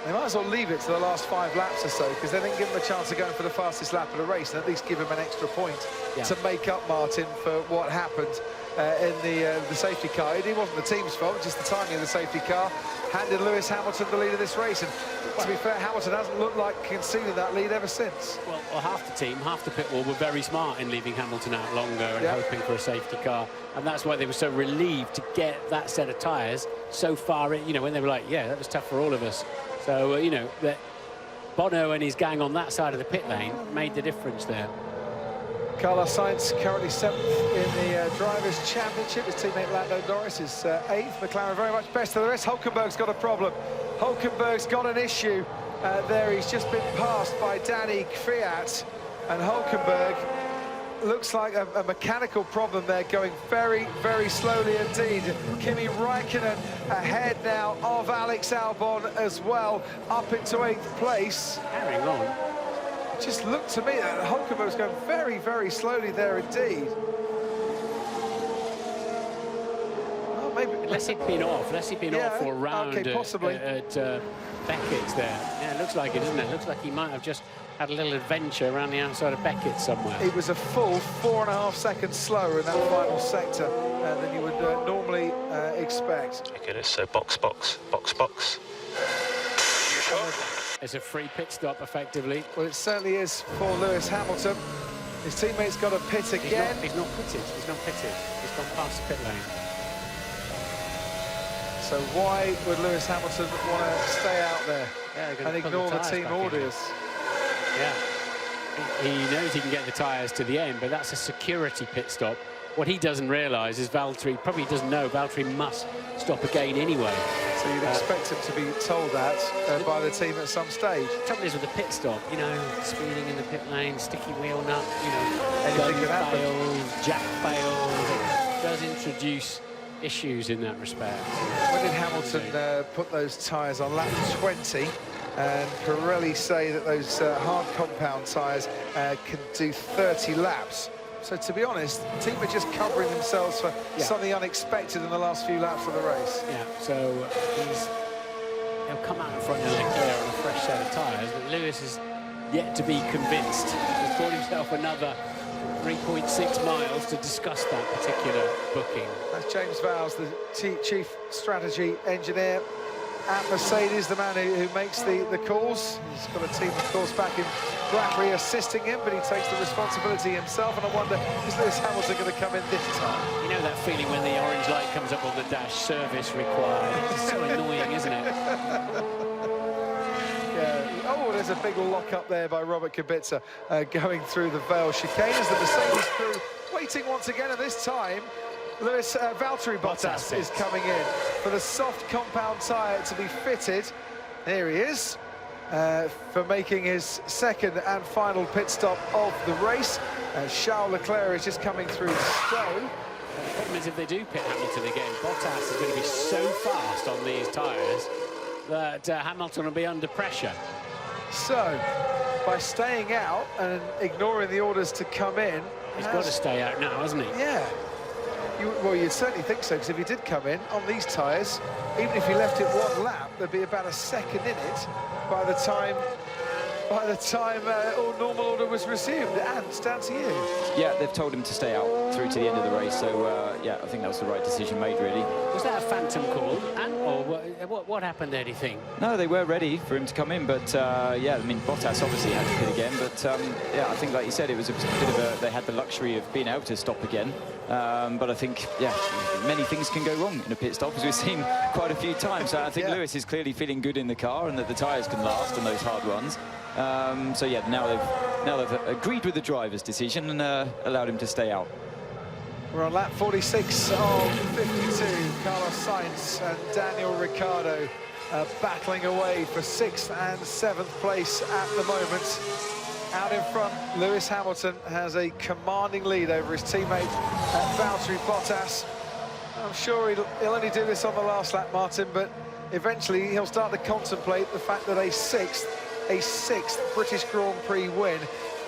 They might as well leave it to the last 5 laps or so, because they then give him a chance of going for the fastest lap of the race and at least give him an extra point to make up, Martin, for what happened in the safety car. It wasn't the team's fault, just the timing of the safety car handed Lewis Hamilton the lead of this race. And to be fair, Hamilton hasn't looked like conceding that lead ever since. Well, half the team, half the pit wall were very smart in leaving Hamilton out longer and hoping for a safety car. And that's why they were so relieved to get that set of tyres so far in, you know, when they were like, yeah, that was tough for all of us. So, you know, that Bono and his gang on that side of the pit lane made the difference there. Carlos Sainz currently 7th in the Drivers' Championship. His teammate Lando Norris is 8th. McLaren very much best of the rest. Hulkenberg's got a problem. Hulkenberg's got an issue there. He's just been passed by Danny Kvyat, and Hulkenberg looks like a mechanical problem there, going very, very slowly indeed. Kimi Räikkönen ahead now of Alex Albon as well, up into 8th place. Carrying on. It just looked to me that Hulkenberg was going very, very slowly there indeed. Oh, maybe... Unless he'd been off, or round possibly. at Beckett's there. Yeah, it looks like it, doesn't it? It looks like he might have just had a little adventure around the outside of Beckett somewhere. It was a full 4.5 seconds slower in that final sector than you would normally expect. Look at this, so box. It's a free pit stop, effectively. Well, it certainly is for Lewis Hamilton. His teammate's got a pit again. He's not pitted. He's gone past the pit lane. So why would Lewis Hamilton want to stay out there and ignore the team orders? Yeah. He knows he can get the tyres to the end, but that's a security pit stop. What he doesn't realise is Valtteri, probably doesn't know, Valtteri must stop again anyway. So you'd expect him to be told that by the team at some stage. The trouble is with the pit stop, you know, speeding in the pit lane, sticky wheel nut, you know, anything can happen. Fails, jack fails. It does introduce issues in that respect. When did Hamilton put those tyres on lap 20? And Pirelli say that those hard compound tyres can do 30 laps. So to be honest, the team are just covering themselves for something unexpected in the last few laps of the race. Yeah, so he'll come out in front of Leclerc on a fresh set of tyres, but Lewis is yet to be convinced. He's bought himself another 3.6 miles to discuss that particular booking. That's James Vowles, the chief strategy engineer at Mercedes, the man who makes the calls. He's got a team, of course, back in Brackley assisting him, but he takes the responsibility himself, and I wonder, is Lewis Hamilton going to come in this time? You know that feeling when the orange light comes up on the dash, service required. It's so annoying, isn't it? Yeah. Oh, there's a big lock up there by Robert Kubica going through the Vale chicane as the Mercedes crew waiting once again, and this time Valtteri Bottas is coming in for the soft compound tyre to be fitted. There he is, for making his second and final pit stop of the race. Charles Leclerc is just coming through Stowe. The problem is if they do pit Hamilton again, Bottas is going to be so fast on these tyres that Hamilton will be under pressure. So, by staying out and ignoring the orders to come in... He's got to stay out now, hasn't he? Yeah. Well, you'd certainly think so, because if he did come in on these tyres, even if he left it one lap, there'd be about a second in it by the time all normal order was resumed. And it's down to you. Yeah, they've told him to stay out through to the end of the race, so yeah, I think that was the right decision made, really. Was that a phantom call? Or what happened there, do you think? No, they were ready for him to come in, but yeah, I mean, Bottas obviously had to pit again, but yeah, I think, like you said, it was a bit of a, they had the luxury of being able to stop again, but I think, yeah, many things can go wrong in a pit stop, as we've seen quite a few times. So I think Lewis is clearly feeling good in the car, and that the tyres can last on those hard runs. So yeah, now they've agreed with the driver's decision and allowed him to stay out. We're on lap 46 of 52. Carlos Sainz and Daniel Ricciardo battling away for 6th and 7th place at the moment. Out in front, Lewis Hamilton has a commanding lead over his teammate Valtteri Bottas. I'm sure he'll only do this on the last lap, Martin, but eventually he'll start to contemplate the fact that a sixth British Grand Prix win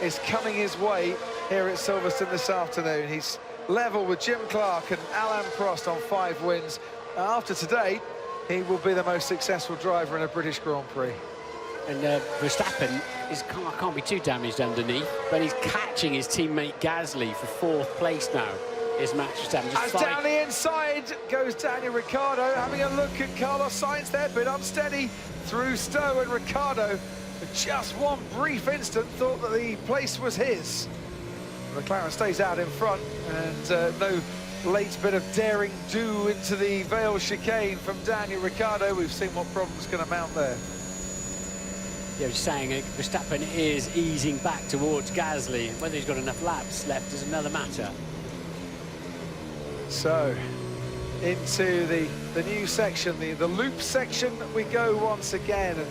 is coming his way here at Silverstone this afternoon. He's level with Jim Clark and Alain Prost on 5 wins. After today, he will be the most successful driver in a British Grand Prix. And Verstappen, his car can't be too damaged underneath, but he's catching his teammate Gasly for 4th place now. Is Max Verstappen As down the inside goes Daniel Ricciardo, having a look at Carlos Sainz there, but unsteady through Stowe, and Ricciardo, for just one brief instant, thought that the place was his. McLaren stays out in front, and no late bit of daring do into the Vale chicane from Daniel Ricciardo. We've seen what problems can amount there. Yeah, just saying, Verstappen is easing back towards Gasly. Whether he's got enough laps left is another matter. So, into the new section, the loop section we go once again. And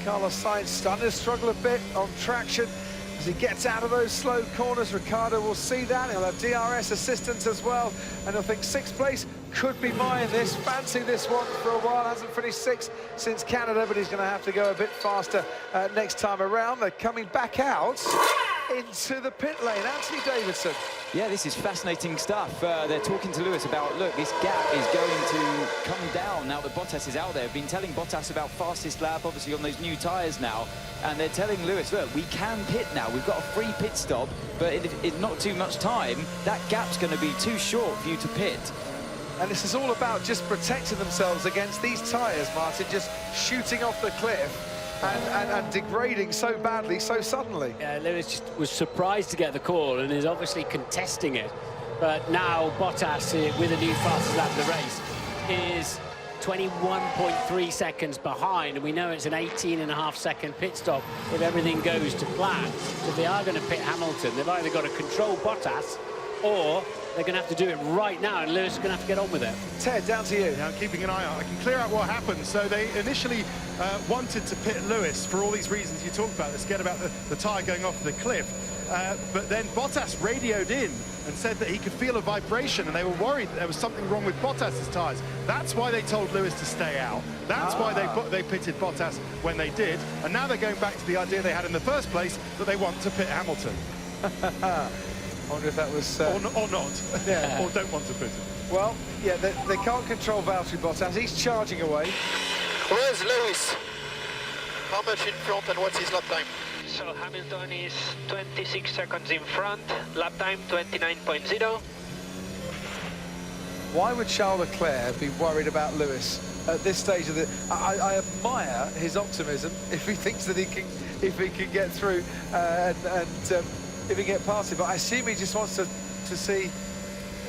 Carlos Sainz starting to struggle a bit on traction As he gets out of those slow corners, Ricciardo will see that. He'll have DRS assistance as well, and he'll think sixth place could be mine. This fancy this one for a while. Hasn't finished sixth since Canada, but he's going to have to go a bit faster next time around. They're coming back out into the pit lane. Anthony Davidson. Yeah, this is fascinating stuff. They're talking to Lewis about, look, this gap is going to come down now that Bottas is out there. I've been telling Bottas about fastest lap, obviously on those new tyres now, and they're telling Lewis, look, we can pit now. We've got a free pit stop, but in not too much time, that gap's going to be too short for you to pit. And this is all about just protecting themselves against these tyres, Martin, just shooting off the cliff. And degrading so badly, so suddenly. Yeah, Lewis just was surprised to get the call and is obviously contesting it. But now Bottas, with a new fastest lap of the race, is 21.3 seconds behind, and we know it's an 18.5-second pit stop if everything goes to plan. So if they are going to pit Hamilton, they've either got to control Bottas or they're going to have to do it right now, and Lewis is going to have to get on with it. Ted, down to you. Now, keeping an eye on, I can clear out what happened. So they initially wanted to pit Lewis for all these reasons you talked about. They're scared about the tyre going off the cliff. But then Bottas radioed in and said that he could feel a vibration, and they were worried that there was something wrong with Bottas's tyres. That's why they told Lewis to stay out. That's why they pitted Bottas when they did. And now they're going back to the idea they had in the first place, that they want to pit Hamilton. I wonder if that was... Or not. Yeah. Or don't want to pit him. Well, yeah, they can't control Valtteri Bottas. He's charging away. Where's Lewis? How much in front and what's his lap time? So Hamilton is 26 seconds in front, lap time 29.0. Why would Charles Leclerc be worried about Lewis at this stage of the... I admire his optimism if he thinks that he can get through if he get past it, but I assume he just wants to see,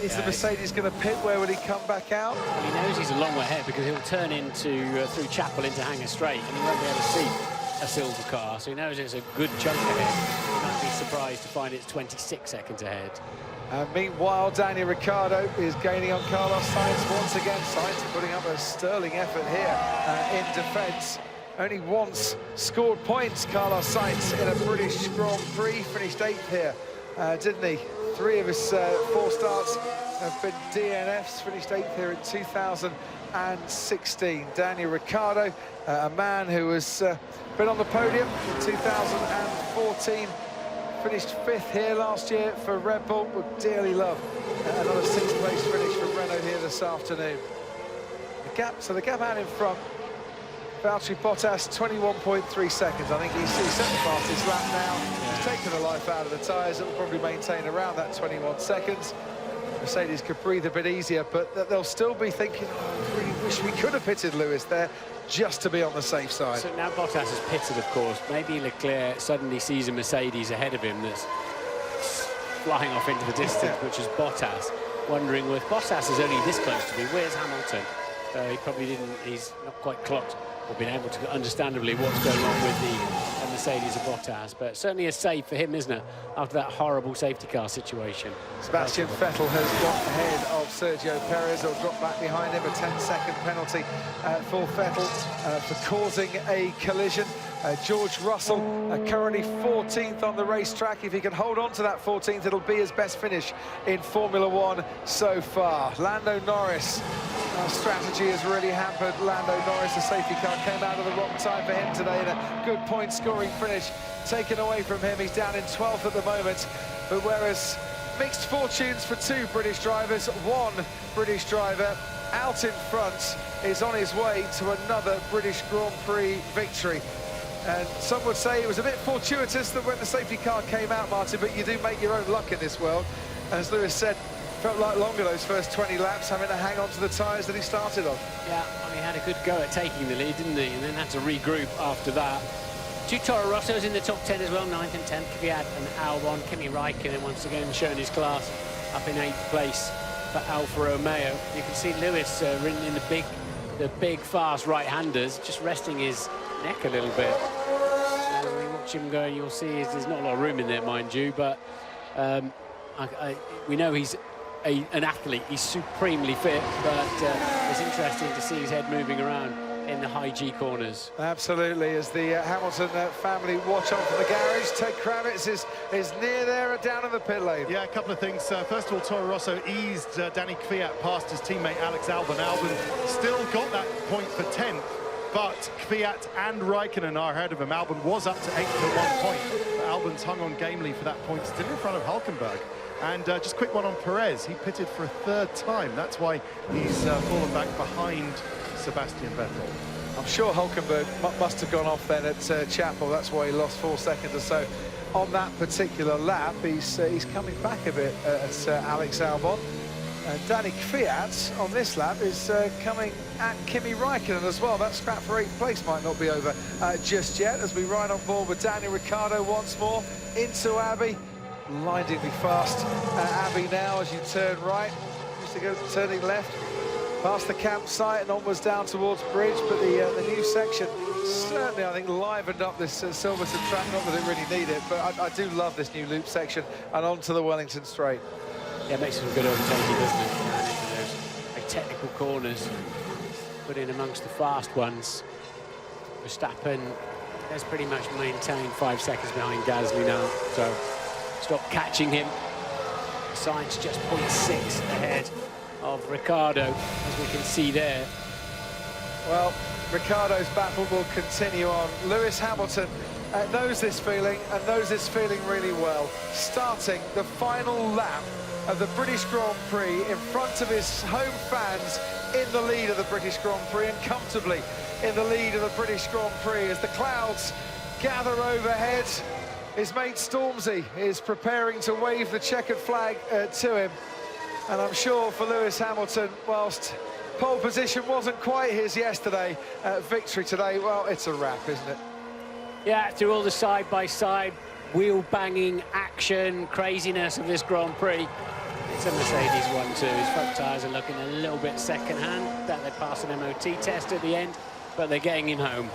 is the Mercedes going to pit? Where will he come back out? Well, he knows he's a long way ahead because he'll turn into through Chapel into Hangar Straight, and he won't be able to see a silver car, so he knows it's a good chunk ahead. He might be surprised to find it's 26 seconds ahead. And meanwhile, Daniel Ricciardo is gaining on Carlos Sainz once again. Sainz putting up a sterling effort here in defence. Only once scored points, Carlos Sainz, in a British Grand Prix. Finished 8th here, didn't he? 3 of his 4 starts have been DNFs. Finished 8th here in 2016. Daniel Ricciardo, a man who has been on the podium in 2014. Finished 5th here last year for Red Bull. Would dearly love another 6th place finish for Renault here this afternoon. The gap out in front. Valtteri Bottas, 21.3 seconds. I think he's set the fastest lap now. He's taken the life out of the tyres. It'll probably maintain around that 21 seconds. Mercedes could breathe a bit easier, but they'll still be thinking, oh, I really wish we could have pitted Lewis there, just to be on the safe side. So now Bottas is pitted, of course. Maybe Leclerc suddenly sees a Mercedes ahead of him that's flying off into the distance, which is Bottas, wondering, well, if Bottas is only this close to me, where's Hamilton? He probably didn't, he's not quite clocked or been able to understandably what's going on with the Mercedes of Bottas, but certainly a save for him, isn't it, after that horrible safety car situation. Sebastian Vettel has got ahead of Sergio Perez. He'll drop back behind him, a 10-second penalty for Vettel for causing a collision. George Russell currently 14th on the racetrack. If he can hold on to that 14th, it'll be his best finish in Formula One so far. Lando Norris, strategy has really hampered Lando Norris. The safety car came out at the wrong time for him today, and a good point-scoring finish taken away from him. He's down in 12th at the moment, but whereas mixed fortunes for 2 British drivers, 1 British driver out in front is on his way to another British Grand Prix victory. And some would say it was a bit fortuitous that when the safety car came out, Martin, but you do make your own luck in this world. As Lewis said, felt like longer those first 20 laps, having to hang on to the tyres that he started on. Yeah, I mean, he had a good go at taking the lead, didn't he? And then had to regroup after that. 2 Toro Rossos in the top 10 as well, 9th and 10th. Kvyat and Albon. Kimi Raikkonen once again showing his class up in 8th place for Alfa Romeo. You can see Lewis in the big fast right-handers, just resting his neck a little bit. And we watch him go, and you'll see there's not a lot of room in there, mind you, but we know he's an athlete. He's supremely fit, but it's interesting to see his head moving around in the high G corners. Absolutely, as the Hamilton family watch on from the garage. Ted Kravitz is near there down in the pit lane. Yeah, a couple of things. First of all, Toro Rosso eased Danny Kvyat past his teammate Alex Albon. Albon still got that point for 10th, but Kvyat and Raikkonen are ahead of him. Albon was up to 8th at 1 point, but Albon's hung on gamely for that point, still in front of Hülkenberg. And just quick one on Perez. He pitted for a 3rd time. That's why he's fallen back behind Sebastian Vettel. I'm sure Hülkenberg must have gone off then at Chapel. That's why he lost 4 seconds or so on that particular lap. He's coming back a bit at Alex Albon. And Danny Kvyat on this lap is coming at Kimi Raikkonen as well. That scrap for 8th place might not be over just yet, as we ride on board with Daniel Ricciardo once more into Abbey. Blindingly fast Abbey now as you turn right. Used to go turning left past the campsite and onwards down towards Bridge, but the new section certainly, I think, livened up this Silverstone track. Not that it really needed it, but I do love this new loop section and onto the Wellington Straight. Yeah, it makes it a good overtaking, doesn't it? Into those very technical corners, put in amongst the fast ones. Verstappen has pretty much maintained 5 seconds behind Gasly now, so stop catching him. Sainz just 0.6 ahead of Ricciardo, as we can see there. Well, Ricciardo's battle will continue on. Lewis Hamilton knows this feeling and knows this feeling really well. Starting the final lap of the British Grand Prix in front of his home fans, in the lead of the British Grand Prix, and comfortably in the lead of the British Grand Prix as the clouds gather overhead. His mate Stormzy is preparing to wave the checkered flag to him. And I'm sure for Lewis Hamilton, whilst pole position wasn't quite his yesterday, victory today, well, it's a wrap, isn't it? Yeah, through all the side-by-side, wheel-banging action, craziness of this Grand Prix, it's a Mercedes 1-2. His front tyres are looking a little bit second-hand. That they passed an MOT test at the end, but they're getting him home.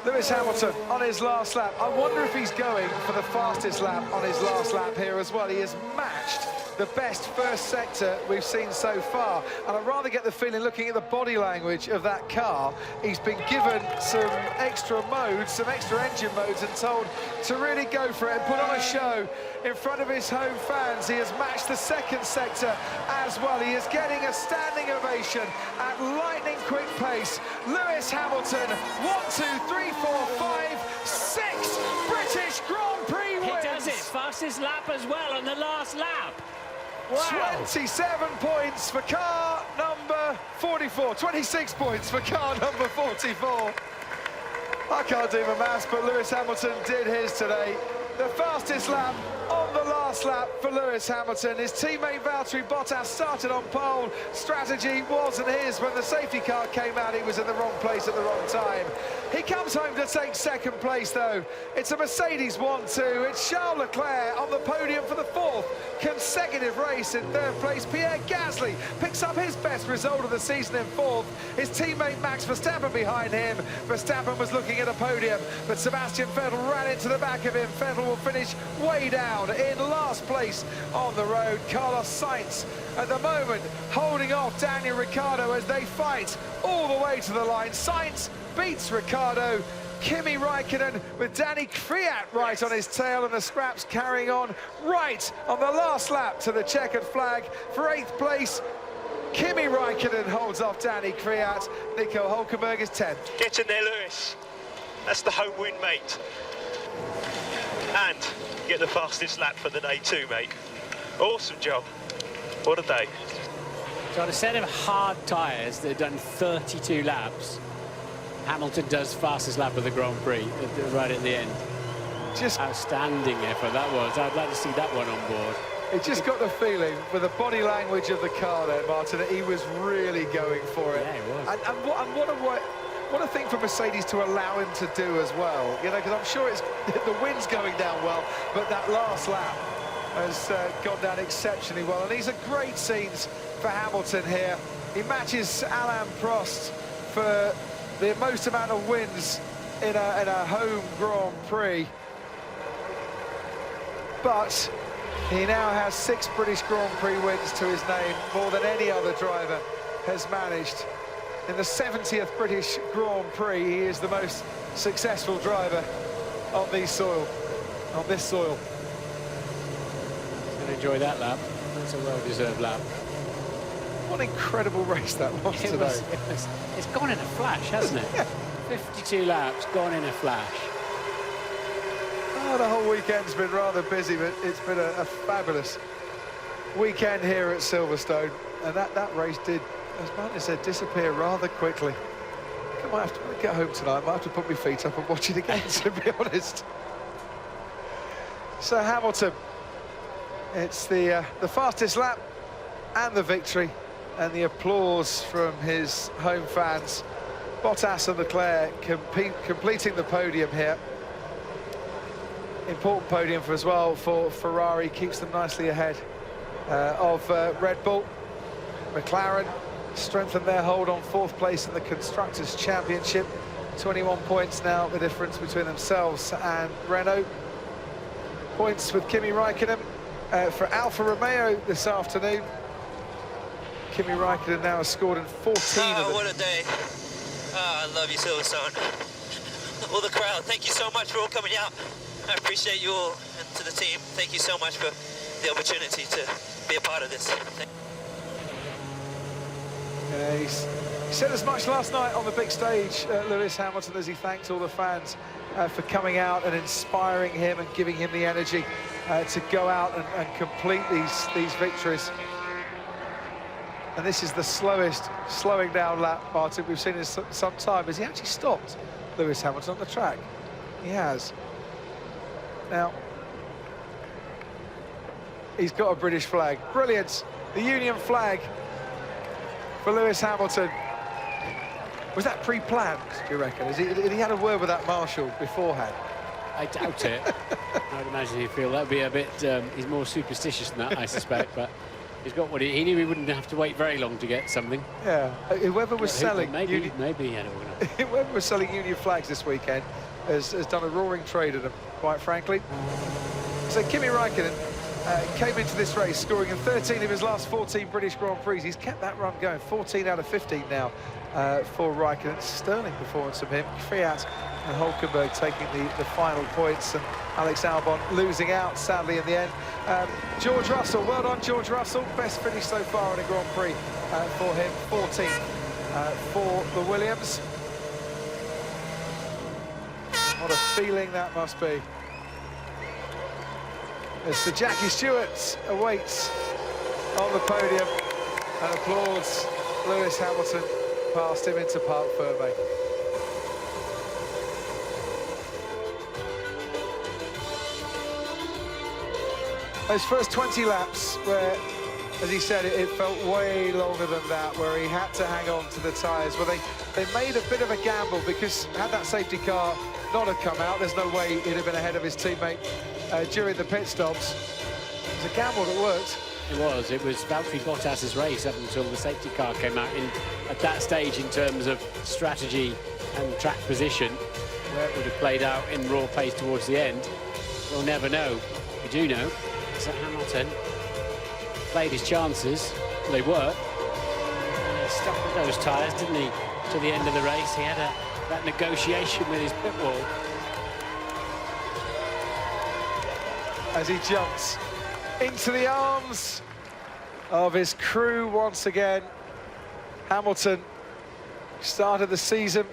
Lewis Hamilton on his last lap. I wonder if he's going for the fastest lap on his last lap here as well. He has matched the best first sector we've seen so far, and I rather get the feeling, looking at the body language of that car, he's been given some extra modes, some extra engine modes, and told to really go for it and put on a show in front of his home fans. He has matched the second sector as well. He is getting a standing ovation at lightning quick pace. Lewis Hamilton, 1, 2, 3, 4, 5, 6 British Grand Prix wins. He does it, fastest lap as well on the last lap. Wow. 27 points for car number 44. 26 points for car number 44. I can't do my maths, but Lewis Hamilton did his today. The fastest lap on the last lap for Lewis Hamilton. His teammate Valtteri Bottas started on pole. Strategy wasn't his. When the safety car came out, he was in the wrong place at the wrong time. He comes home to take second place, though. It's a Mercedes 1-2. It's Charles Leclerc on the podium for the 4th consecutive race. In 3rd place, Pierre Gasly picks up his best result of the season in 4th. His teammate Max Verstappen behind him. Verstappen was looking at a podium, but Sebastian Vettel ran into the back of him. Vettel will finish way down in last place on the road. Carlos Sainz at the moment holding off Daniel Ricciardo as they fight all the way to the line. Sainz beats Ricciardo. Kimi Raikkonen with Danny Kvyat right on his tail, and the scraps carrying on right on the last lap to the checkered flag. For 8th place, Kimi Raikkonen holds off Danny Kvyat. Nico Hülkenberg is 10th. Get in there, Lewis. That's the home win, mate. And get the fastest lap for the day too, mate. Awesome job. What a day. So on a set of hard tyres that have done 32 laps, Hamilton does fastest lap of the Grand Prix right at the end. Just outstanding effort that was. I'd like to see that one on board. It just got the feeling, with the body language of the car there, Martin, that he was really going for it. Yeah, he was. And what a thing for Mercedes to allow him to do as well. You know, because I'm sure it's the wind's going down well, but that last lap has gone down exceptionally well. And these are great scenes for Hamilton here. He matches Alain Prost for the most amount of wins in a home Grand Prix. But he now has 6 British Grand Prix wins to his name, more than any other driver has managed in the 70th British Grand Prix, he is the most successful driver on this soil. He's going to enjoy that lap. That's a well-deserved lap. What an incredible race that was today. It's gone in a flash, hasn't it? Yeah. 52 laps, gone in a flash. Oh, the whole weekend's been rather busy, but it's been a fabulous weekend here at Silverstone. And that race did, as Martin said, disappear rather quickly. I might have to get home tonight. I might have to put my feet up and watch it again, to be honest. So Hamilton, it's the fastest lap and the victory, and the applause from his home fans. Bottas and Leclerc completing the podium here. Important podium as well for Ferrari, keeps them nicely ahead of Red Bull. McLaren strengthened their hold on 4th place in the Constructors' Championship. 21 points now, the difference between themselves and Renault. Points with Kimi Raikkonen for Alfa Romeo this afternoon. Kimi Raikkonen now has scored in 14 of them. What a day. I love you, Silverstone. All the crowd, thank you so much for all coming out. I appreciate you all, and to the team, thank you so much for the opportunity to be a part of this. Yeah, he said as much last night on the big stage, Lewis Hamilton, as he thanked all the fans for coming out and inspiring him and giving him the energy to go out and complete these victories. And this is the slowest slowing down lap, Martin, we've seen in some time. Has he actually stopped Lewis Hamilton on the track? He has. Now, he's got a British flag. Brilliant. The Union flag for Lewis Hamilton. Was that pre-planned, do you reckon? Had he had a word with that marshal beforehand? I doubt it. I would imagine he'd feel that'd be a bit... he's more superstitious than that, I suspect, but he's got what he knew he wouldn't have to wait very long to get something. Yeah, whoever was selling... Maybe he had organised. Whoever was selling Union flags this weekend has done a roaring trade of them, quite frankly. So Kimi Raikkonen came into this race scoring in 13 of his last 14 British Grand Prix. He's kept that run going, 14 out of 15 now for Raikkonen. Sterling performance from him. Fiat and Hulkenberg taking the final points, and Alex Albon losing out, sadly, in the end. George Russell, well done, George Russell. Best finish so far in a Grand Prix for him, 14th for the Williams. What a feeling that must be. As Sir Jackie Stewart awaits on the podium and applauds Lewis Hamilton past him into Parc Fermé. Those first 20 laps where, as he said, it felt way longer than that, where he had to hang on to the tyres. Well, they made a bit of a gamble, because had that safety car not have come out, there's no way he'd have been ahead of his teammate during the pit stops. It was a gamble that worked. It was Valtteri Bottas's race up until the safety car came out. At that stage, in terms of strategy and track position, where it would have played out in raw pace towards the end, we'll never know. We do know that Hamilton played his chances. They worked. He stuck with those tyres, didn't he, to the end of the race? He had that negotiation with his pit wall. As he jumps into the arms of his crew once again. Hamilton started the season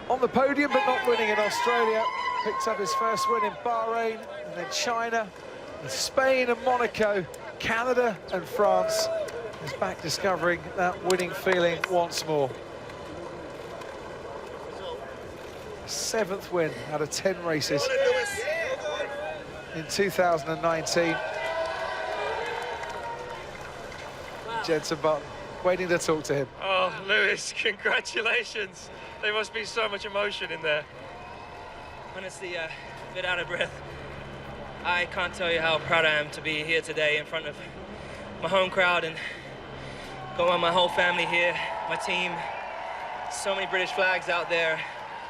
on the podium, but not winning in Australia. Picked up his first win in Bahrain, and then China, and Spain and Monaco, Canada and France. He's back discovering that winning feeling once more. 7th win out of 10 races in 2019. Jenson Button waiting to talk to him. Oh, Lewis, congratulations. There must be so much emotion in there. Honestly, a bit out of breath. I can't tell you how proud I am to be here today in front of my home crowd and got my whole family here, my team. So many British flags out there,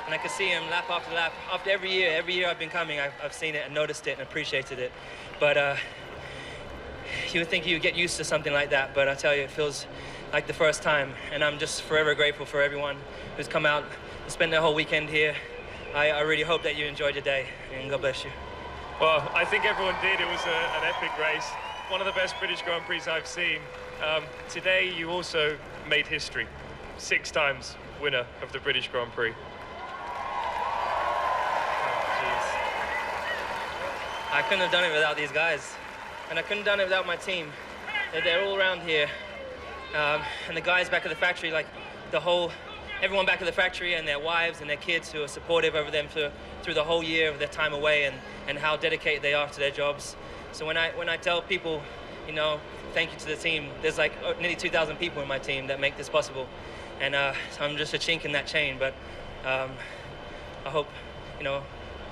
and I can see them lap after lap. After every year I've been coming, I've seen it and noticed it and appreciated it. But you would think you would get used to something like that, but I tell you, it feels like the first time, and I'm just forever grateful for everyone who's come out and spent their whole weekend here. I really hope that you enjoyed your day, and God bless you. Well, I think everyone did. It was an epic race. One of the best British Grand Prix I've seen. Today, you also made history. 6 times winner of the British Grand Prix. I couldn't have done it without these guys, and I couldn't have done it without my team. They're all around here, and the guys back at the factory, like everyone back at the factory and their wives and their kids who are supportive over them through the whole year of their time away, and how dedicated they are to their jobs. So when I tell people, you know, thank you to the team, there's like nearly 2,000 people in my team that make this possible, and so I'm just a chink in that chain. But I hope, you know,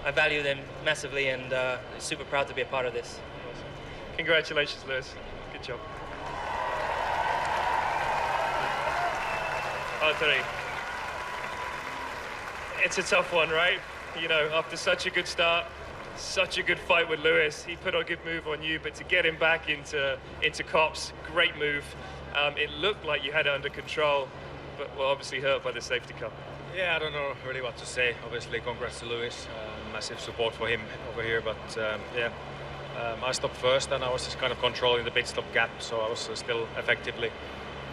I value them massively, and super proud to be a part of this. Congratulations, Lewis. Good job. Valtteri, it's a tough one, right? You know, after such a good start, such a good fight with Lewis, he put a good move on you, but to get him back into Copse, great move. It looked like you had it under control, but well, obviously hurt by the safety car. Yeah, I don't know really what to say. Obviously, congrats to Lewis. Massive support for him over here, but I stopped first and I was just kind of controlling the pit stop gap, so I was still effectively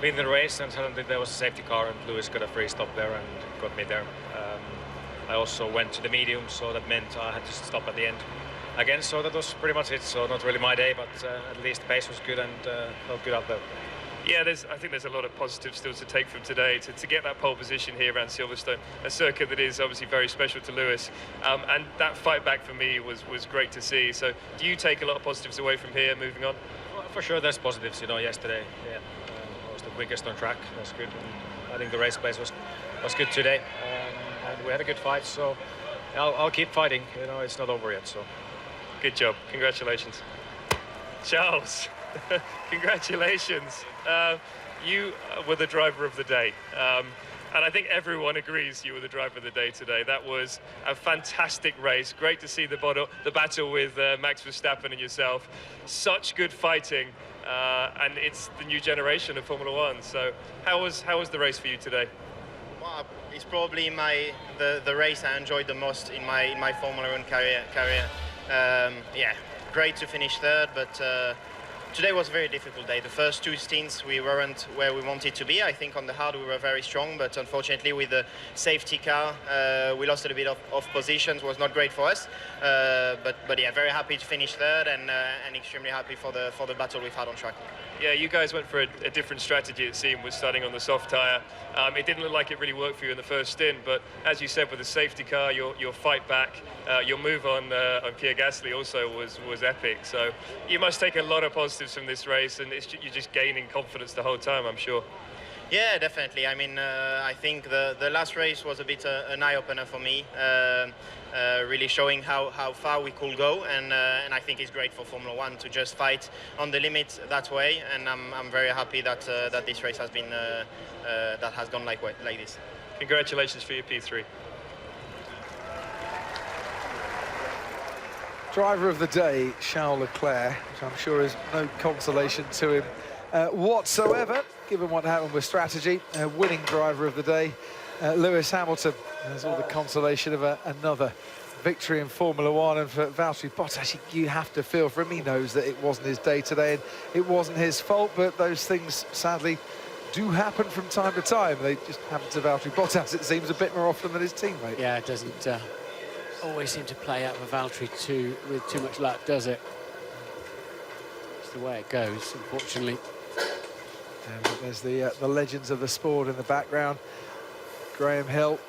leading the race, and suddenly there was a safety car and Lewis got a free stop there and got me there. I also went to the medium, so that meant I had to stop at the end again, so that was pretty much it. So not really my day, but at least the pace was good and felt good out there. Yeah, I think there's a lot of positives still to take from today, to get that pole position here around Silverstone, a circuit that is obviously very special to Lewis, and that fight back for me was great to see. So do you take a lot of positives away from here moving on? Well, for sure there's positives. You know, yesterday I was the quickest on track. That's good. And I think the race pace was good today, and we had a good fight, so I'll keep fighting. You know, it's not over yet. So good job. Congratulations, Charles. Congratulations. You were the driver of the day, and I think everyone agrees you were the driver of the day today. That was a fantastic race. Great to see the battle with Max Verstappen and yourself. Such good fighting, and it's the new generation of Formula One. So how was the race for you today? Well, it's probably the race I enjoyed the most in my Formula One career. Yeah, great to finish third, but today was a very difficult day. The first 2 stints we weren't where we wanted to be. I think on the hard we were very strong, but unfortunately with the safety car we lost a little bit of positions. Was not great for us, but yeah, very happy to finish third, and extremely happy for the battle we've had on track. Yeah, you guys went for a different strategy, it seemed, with starting on the soft tyre. It didn't look like it really worked for you in the first stint, but as you said, with the safety car, your fight back, your move on Pierre Gasly also was epic. So you must take a lot of positives from this race, and you're just gaining confidence the whole time, I'm sure. Yeah, definitely. I mean, I think the last race was a bit an eye-opener for me, really showing how far we could go, and I think it's great for Formula One to just fight on the limit that way, and I'm very happy that this race has been that has gone like this. Congratulations for your P3. Driver of the day, Charles Leclerc, which I'm sure is no consolation to him whatsoever, given what happened with strategy. Winning driver of the day, Lewis Hamilton. There's all the consolation of another victory in Formula One. And for Valtteri Bottas, you have to feel for him. He knows that it wasn't his day today and it wasn't his fault, but those things sadly do happen from time to time. They just happen to Valtteri Bottas, it seems, a bit more often than his teammate. Yeah, it doesn't always seem to play out for Valtteri with too much luck, does it? It's the way it goes, unfortunately. And there's the legends of the sport in the background. Graham Hill,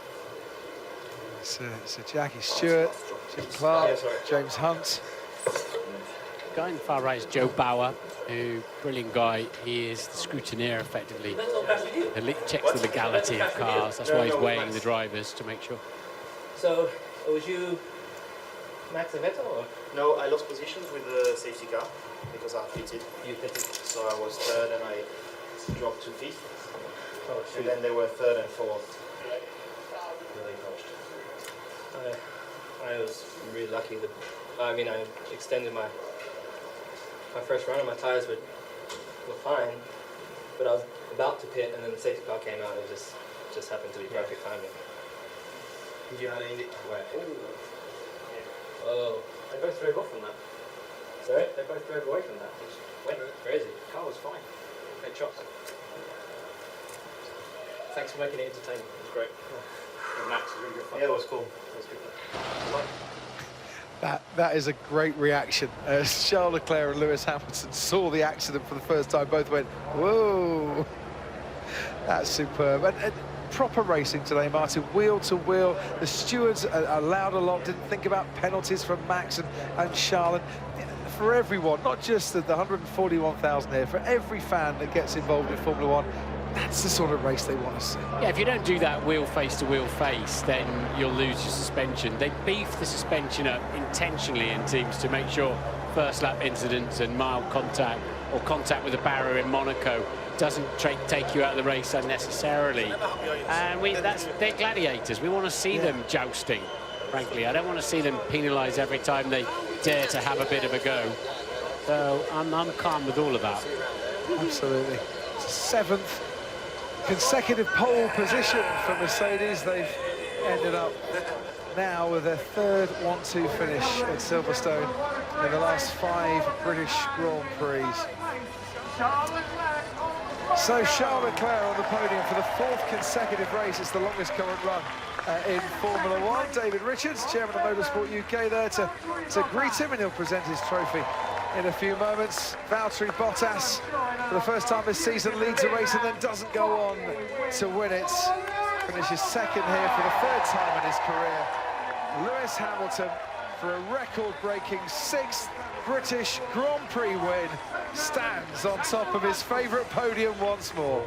Sir Jackie Stewart, Jim Clark, James Hunt. The guy in the far right is Joe Bauer, who, brilliant guy. He is the scrutineer, effectively. He checks the legality of cars. That's why he's weighing the drivers to make sure. So, was you Max and Vettel, or? No, I lost positions with the safety car because I pitted. You pitted. So I was third and I dropped to fifth. Oh, and then they were third and fourth. I was really lucky that, I mean, I extended my first run and my tires were fine. but I was about to pit, and then the safety car came out. It just happened to be perfect timing. Did you have any where? Oh. They both drove off from that. Sorry? They both drove away from that. Just went crazy. The car was fine. No chops. Thanks for making it entertaining. It was great. And Max was really good fun. Yeah, it was cool. It was good. That is a great reaction. Charles Leclerc and Lewis Hamilton saw the accident for the first time. Both went, whoa. That's superb. And proper racing today, Martin, wheel to wheel. The stewards allowed a lot, didn't think about penalties from Max and Charles. For everyone, not just the 141,000 here, for every fan that gets involved in Formula One, that's the sort of race they want to see. Yeah, if you don't do that wheel face to wheel face, then you'll lose your suspension. They beef the suspension up intentionally in teams to make sure first lap incidents and mild contact or contact with a barrier in Monaco doesn't take you out of the race unnecessarily. And they're gladiators. We want to see them jousting, frankly. I don't want to see them penalised every time they dare to have a bit of a go. So I'm calm with all of that. Absolutely. Seventh consecutive pole position for Mercedes. They've ended up now with their third 1-2 finish at Silverstone in the last 5 British Grand Prix. So Charles Leclerc on the podium for the 4th consecutive race. It's the longest current run in Formula One. David Richards, chairman of Motorsport UK, there to greet him, and he'll present his trophy in a few moments. Valtteri Bottas, for the first time this season, leads a race and then doesn't go on to win it. Finishes second here for the 3rd time in his career. Lewis Hamilton, for a record-breaking 6th British Grand Prix win, stands on top of his favourite podium once more.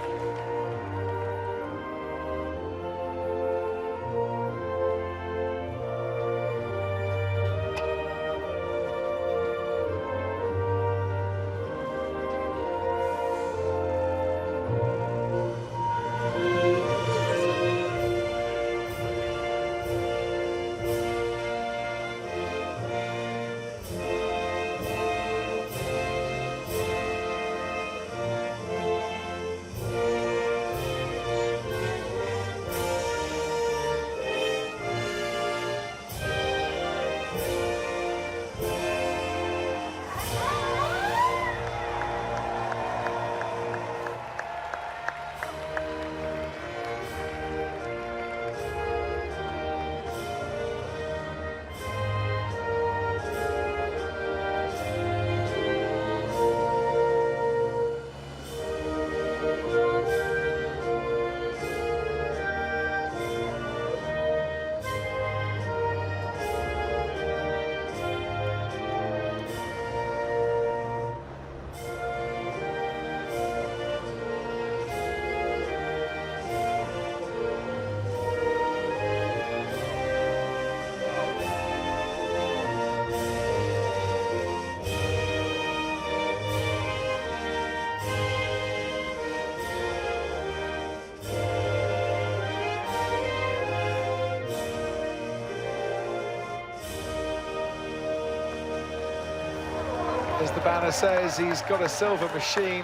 As the banner says, he's got a silver machine.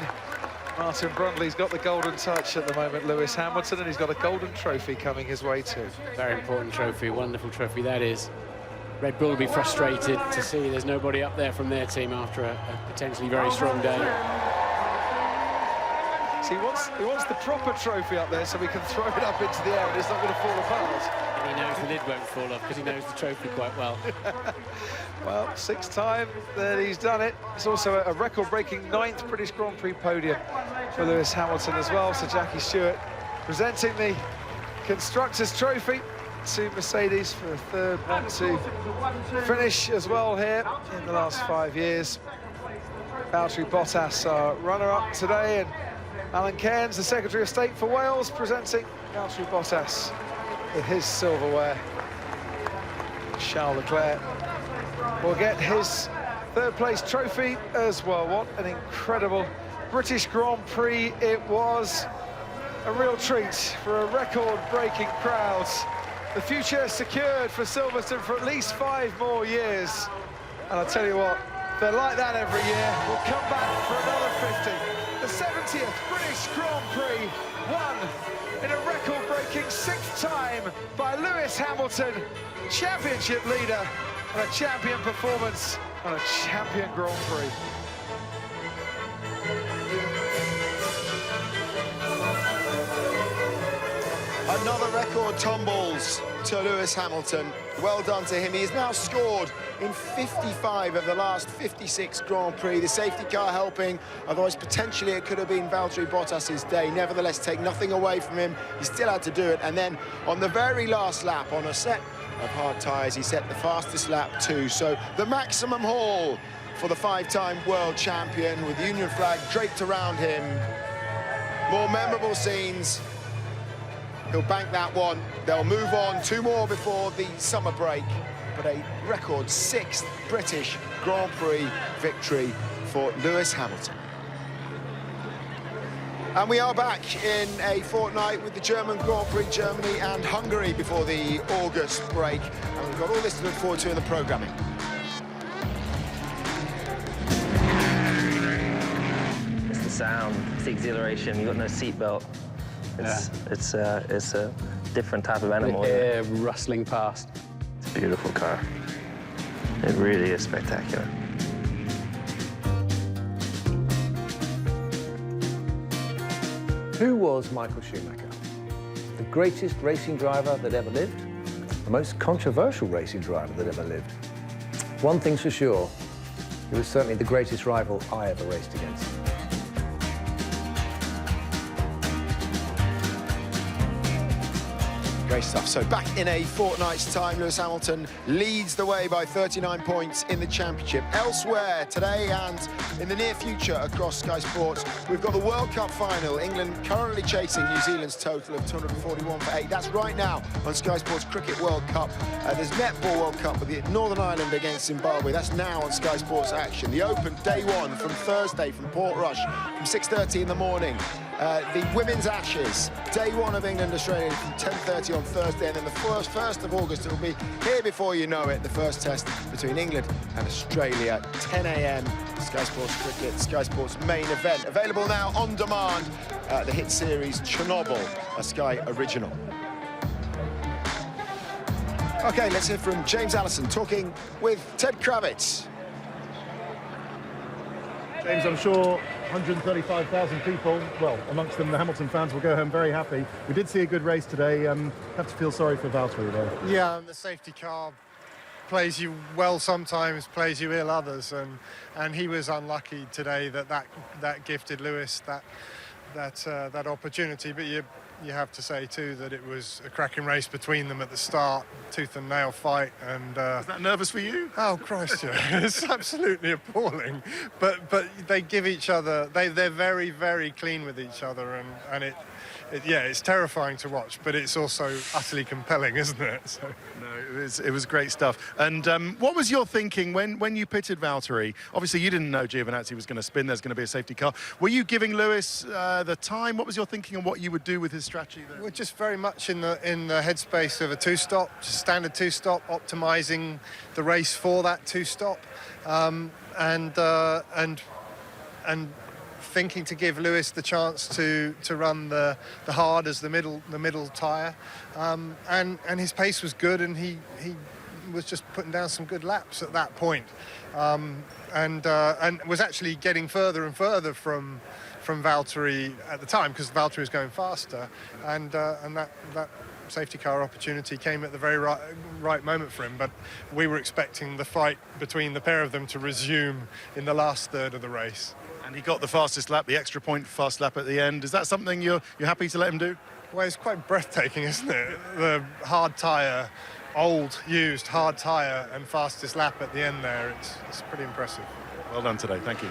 Martin Brundley's got the golden touch at the moment, Lewis Hamilton, and he's got a golden trophy coming his way too. Very important trophy, wonderful trophy that is. Red Bull will be frustrated to see there's nobody up there from their team after a potentially very strong day. So he wants the proper trophy up there so we can throw it up into the air and it's not going to fall apart. And he knows the lid won't fall off because he knows the trophy quite well. Well, 6th time that he's done it. It's also a record-breaking 9th British Grand Prix podium for Lewis Hamilton as well. So Jackie Stewart presenting the Constructors' Trophy to Mercedes for a third 1-2 finish as well here in the last 5 years. Valtteri Bottas, our runner-up today, and Alan Cairns, the Secretary of State for Wales, presenting Valtteri Bottas with his silverware. Charles Leclerc will get his third-place trophy as well. What an incredible British Grand Prix it was. A real treat for a record-breaking crowd. The future secured for Silverstone for at least 5 more years. And I'll tell you what, they're like that every year. We'll come back for another 50. the 70th British Grand Prix, won in a record-breaking 6th time by Lewis Hamilton, championship leader, and a champion performance on a champion Grand Prix. Another record tumbles to Lewis Hamilton. Well done to him. He has now scored in 55 of the last 56 Grand Prix. The safety car helping, otherwise potentially it could have been Valtteri Bottas's day. Nevertheless, take nothing away from him. He still had to do it. And then on the very last lap, on a set of hard tyres, he set the fastest lap too. So the maximum haul for the 5-time world champion with the Union flag draped around him. More memorable scenes. He'll bank that one. They'll move on. 2 more before the summer break. But a record 6th British Grand Prix victory for Lewis Hamilton. And we are back in a fortnight with the German Grand Prix, Germany and Hungary before the August break. And we've got all this to look forward to in the programming. It's the sound, it's the exhilaration. You've got no seatbelt. It's a different type of animal. The air rustling past. It's a beautiful car. It really is spectacular. Who was Michael Schumacher? The greatest racing driver that ever lived, the most controversial racing driver that ever lived. One thing's for sure, he was certainly the greatest rival I ever raced against. Great stuff. So back in a fortnight's time, Lewis Hamilton leads the way by 39 points in the championship. Elsewhere today and in the near future across Sky Sports, we've got the World Cup final. England currently chasing New Zealand's total of 241 for 8. That's right now on Sky Sports Cricket World Cup. There's Netball World Cup with the Northern Ireland against Zimbabwe. That's now on Sky Sports Action. The Open Day 1 from Thursday from Portrush from 6:30 in the morning. The Women's Ashes, Day 1 of England-Australia from 10:30 on Thursday, and then the 1st of August, it will be here before you know it, the first test between England and Australia, 10 a.m. Sky Sports Cricket, Sky Sports main event. Available now on demand, the hit series Chernobyl, a Sky original. Okay, let's hear from James Allison talking with Ted Kravitz. James, I'm sure 135,000 people, well, amongst them the Hamilton fans, will go home very happy. We did see a good race today. Have to feel sorry for Valtteri, though. Yeah, the safety car plays you well sometimes, plays you ill others, and he was unlucky today that gifted Lewis that opportunity. But you have to say too that it was a cracking race between them at the start, tooth and nail fight. And was that nervous for you? Oh Christ, yeah. It's absolutely appalling. But they give each other. They're very, very clean with each other, and yeah, it's terrifying to watch, but it's also utterly compelling, isn't it? So. No, it was great stuff. And what was your thinking when you pitted Valtteri? Obviously, you didn't know Giovinazzi was going to spin. There's going to be a safety car. Were you giving Lewis the time? What was your thinking on what you would do with his strategy there? We're just very much in the headspace of a two-stop, just standard two-stop, optimising the race for that two-stop, and thinking to give Lewis the chance to run the hard as the middle tyre, and his pace was good, and he was just putting down some good laps at that point, and was actually getting further and further from Valtteri at the time, because Valtteri was going faster, and that safety car opportunity came at the very right moment for him. But we were expecting the fight between the pair of them to resume in the last third of the race. And he got the fastest lap, the extra point fast lap at the end. Is that something you're happy to let him do? Well, it's quite breathtaking, isn't it? The hard tyre, old, used hard tyre, and fastest lap at the end there. It's pretty impressive. Well done today. Thank you.